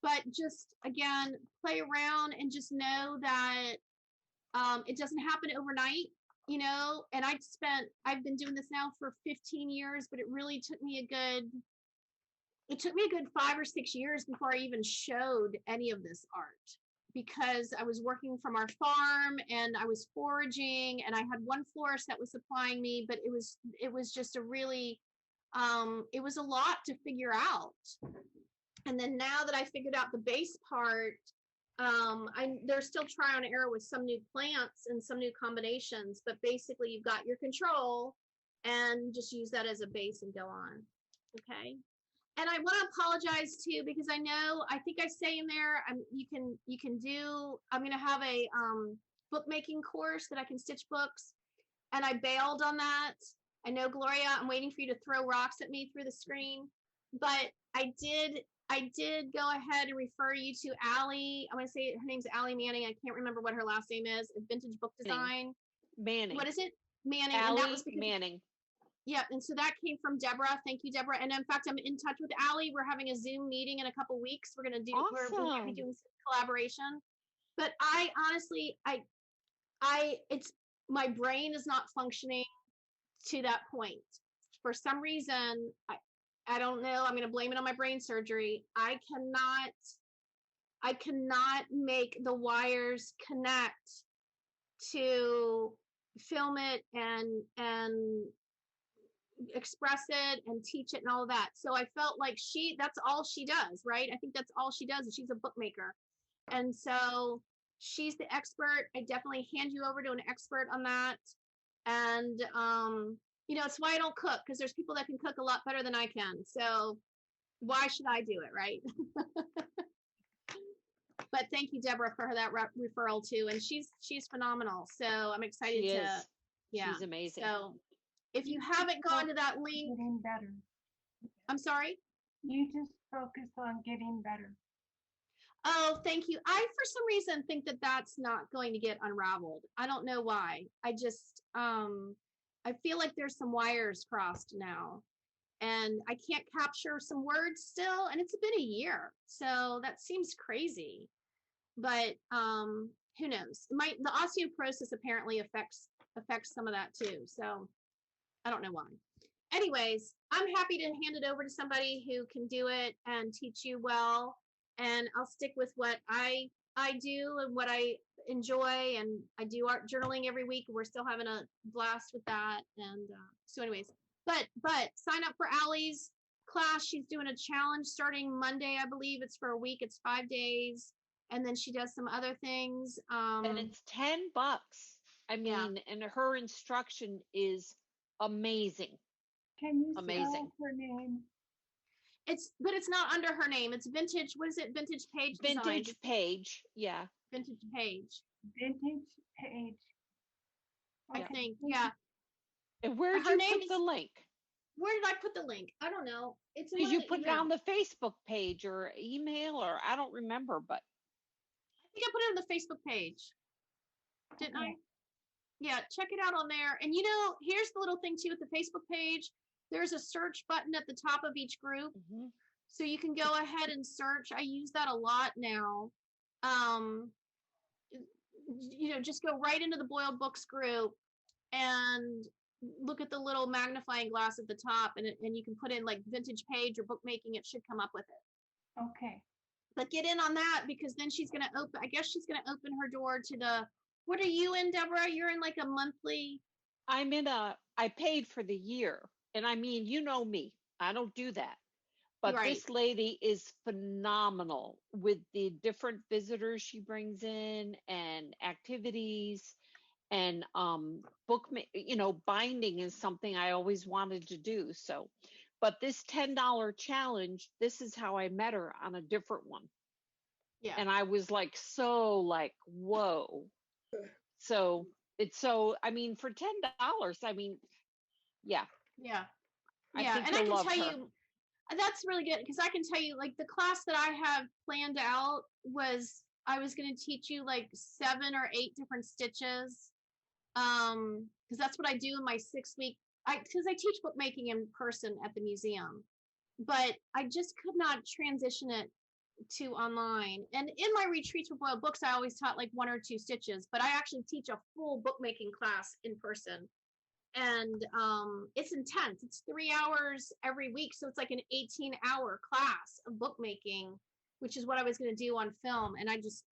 Speaker 1: But just again, play around and just know that it doesn't happen overnight. And I've been doing this now for 15 years, but it really took me a good 5 or 6 years before I even showed any of this art because I was working from our farm and I was foraging and I had one florist that was supplying me, but it was just a really, it was a lot to figure out. And then now that I figured out the base part, there's still trial and error with some new plants and some new combinations, but basically you've got your control and just use that as a base and go on. Okay. And I want to apologize too, because I think I say in there, I'm going to have a bookmaking course that I can stitch books. And I bailed on that. I know, Gloria, I'm waiting for you to throw rocks at me through the screen. But I did go ahead and refer you to Allie. I'm going to say her name's Allie Manning. I can't remember what her last name is. Vintage Book Design.
Speaker 2: Manning.
Speaker 1: What is it? Manning.
Speaker 2: Allie
Speaker 1: and that was
Speaker 2: Manning.
Speaker 1: Yeah, and so that came from Deborah. Thank you, Deborah. And in fact, I'm in touch with Allie. We're having a Zoom meeting in a couple weeks. We're going to do, we're going to be doing some collaboration. But I honestly, my brain is not functioning to that point. For some reason, I don't know. I'm going to blame it on my brain surgery. I cannot make the wires connect to film it and express it and teach it and all of that. So I felt like that's all she does, right? I think that's all she does is she's a bookmaker. And so she's the expert. I definitely hand you over to an expert on that. And, it's why I don't cook, because there's people that can cook a lot better than I can. So why should I do it, right? But thank you, Deborah, for that referral too. And she's phenomenal. So I'm excited yeah.
Speaker 2: She's amazing.
Speaker 1: So if you haven't gone to that link,
Speaker 5: Getting better.
Speaker 1: I'm sorry?
Speaker 5: You just focus on getting better.
Speaker 1: Oh, thank you. I, for some reason, think that that's not going to get unraveled. I don't know why. I just, I feel like there's some wires crossed now and I can't capture some words still. And it's been a year. So that seems crazy, but, who knows? The osteoporosis apparently affects some of that too. So I don't know why. Anyways, I'm happy to hand it over to somebody who can do it and teach you well. And I'll stick with what I do and what enjoy, and I do art journaling every week. We're still having a blast with that. And so anyways, but sign up for Allie's class. She's doing a challenge starting Monday, I believe. It's for a week. It's 5 days. And then she does some other things.
Speaker 2: And it's $10. I
Speaker 1: Yeah.
Speaker 2: mean, and her instruction is amazing.
Speaker 5: Can you
Speaker 2: Amazing.
Speaker 5: spell her name?
Speaker 1: But it's not under her name. It's Vintage. What is it? Vintage Page Design.
Speaker 2: Vintage Page. Yeah.
Speaker 1: Vintage Page.
Speaker 5: Vintage Page.
Speaker 1: I
Speaker 5: Okay.
Speaker 1: think. Yeah.
Speaker 2: And where did
Speaker 1: Her
Speaker 2: you
Speaker 1: name
Speaker 2: put
Speaker 1: is-
Speaker 2: the link?
Speaker 1: Where did I put the link? I don't know. It's in
Speaker 2: Did
Speaker 1: one
Speaker 2: you
Speaker 1: of the
Speaker 2: put it on
Speaker 1: emails.
Speaker 2: the Facebook page or email, or I don't remember, but
Speaker 1: I think I put it on the Facebook page. Didn't I?
Speaker 5: Okay.
Speaker 1: Yeah, check it out on there. And you know, here's the little thing too with the Facebook page. There's a search button at the top of each group.
Speaker 2: Mhm.
Speaker 1: So you can go ahead and search. I use that a lot now. You know, just go right into the Boiled Books group and look at the little magnifying glass at the top, and you can put in like Vintage Page or bookmaking. It should come up with it.
Speaker 5: Okay.
Speaker 1: But get in on that, because then she's going to open, I guess she's going to open her door to the, what are you in, Deborah? You're in like a monthly.
Speaker 2: I paid for the year. And I mean, you know me, I don't do that. But
Speaker 1: Right.
Speaker 2: this lady is phenomenal with the different visitors she brings in and activities and binding is something I always wanted to do. So, but this $10 challenge, this is how I met her on a different one.
Speaker 1: Yeah.
Speaker 2: And I was like, so like, whoa. So I mean, for $10, I mean, yeah.
Speaker 1: Yeah.
Speaker 2: I
Speaker 1: Yeah.
Speaker 2: think
Speaker 1: And I
Speaker 2: you'll
Speaker 1: can
Speaker 2: love
Speaker 1: tell
Speaker 2: her.
Speaker 1: you, that's really good, because I can tell you, like, the class that I have planned out was, I was going to teach you like 7 or 8 different stitches. Because that's what I do in my 6-week, because I teach bookmaking in person at the museum, but I just could not transition it to online. And in my retreats with Boiled Books, I always taught like 1 or 2 stitches, but I actually teach a full bookmaking class in person. And it's intense. It's 3 hours every week. So it's like an 18-hour class of bookmaking, which is what I was going to do on film. And I just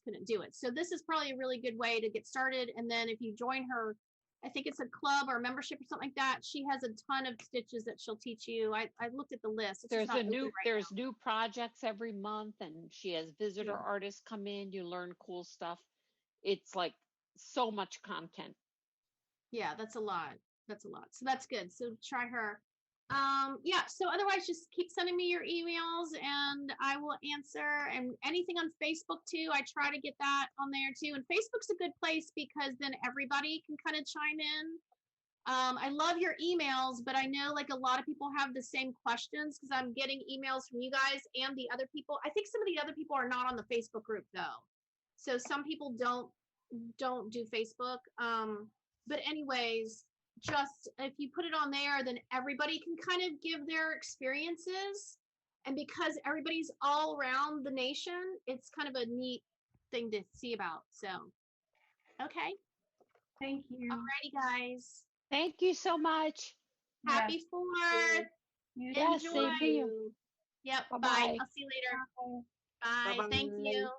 Speaker 1: couldn't do it. So this is probably a really good way to get started. And then if you join her, I think it's a club or a membership or something like that, she has a ton of stitches that she'll teach you. I looked at the list. It's just not open right now.
Speaker 2: New projects every month, and she has visitor
Speaker 1: Yeah.
Speaker 2: artists come in. You learn cool stuff. It's like so much content.
Speaker 1: Yeah, that's a lot. So that's good. So try her. Yeah, so otherwise just keep sending me your emails and I will answer. And anything on Facebook too, I try to get that on there too. And Facebook's a good place because then everybody can kind of chime in. I love your emails, but I know like a lot of people have the same questions, because I'm getting emails from you guys and the other people. I think some of the other people are not on the Facebook group though. So some people don't do Facebook. But anyways, just if you put it on there, then everybody can kind of give their experiences. And because everybody's all around the nation, it's kind of a neat thing to see about. So, okay.
Speaker 5: Thank you.
Speaker 1: Alrighty, guys.
Speaker 2: Thank you so much.
Speaker 1: Happy 4th.
Speaker 5: You
Speaker 2: Yes,
Speaker 1: Enjoy.
Speaker 2: same to you.
Speaker 1: Yep. Bye.
Speaker 2: Bye-bye.
Speaker 1: I'll see you later.
Speaker 5: too.
Speaker 1: Bye. Thank
Speaker 3: Bye-bye.
Speaker 1: you.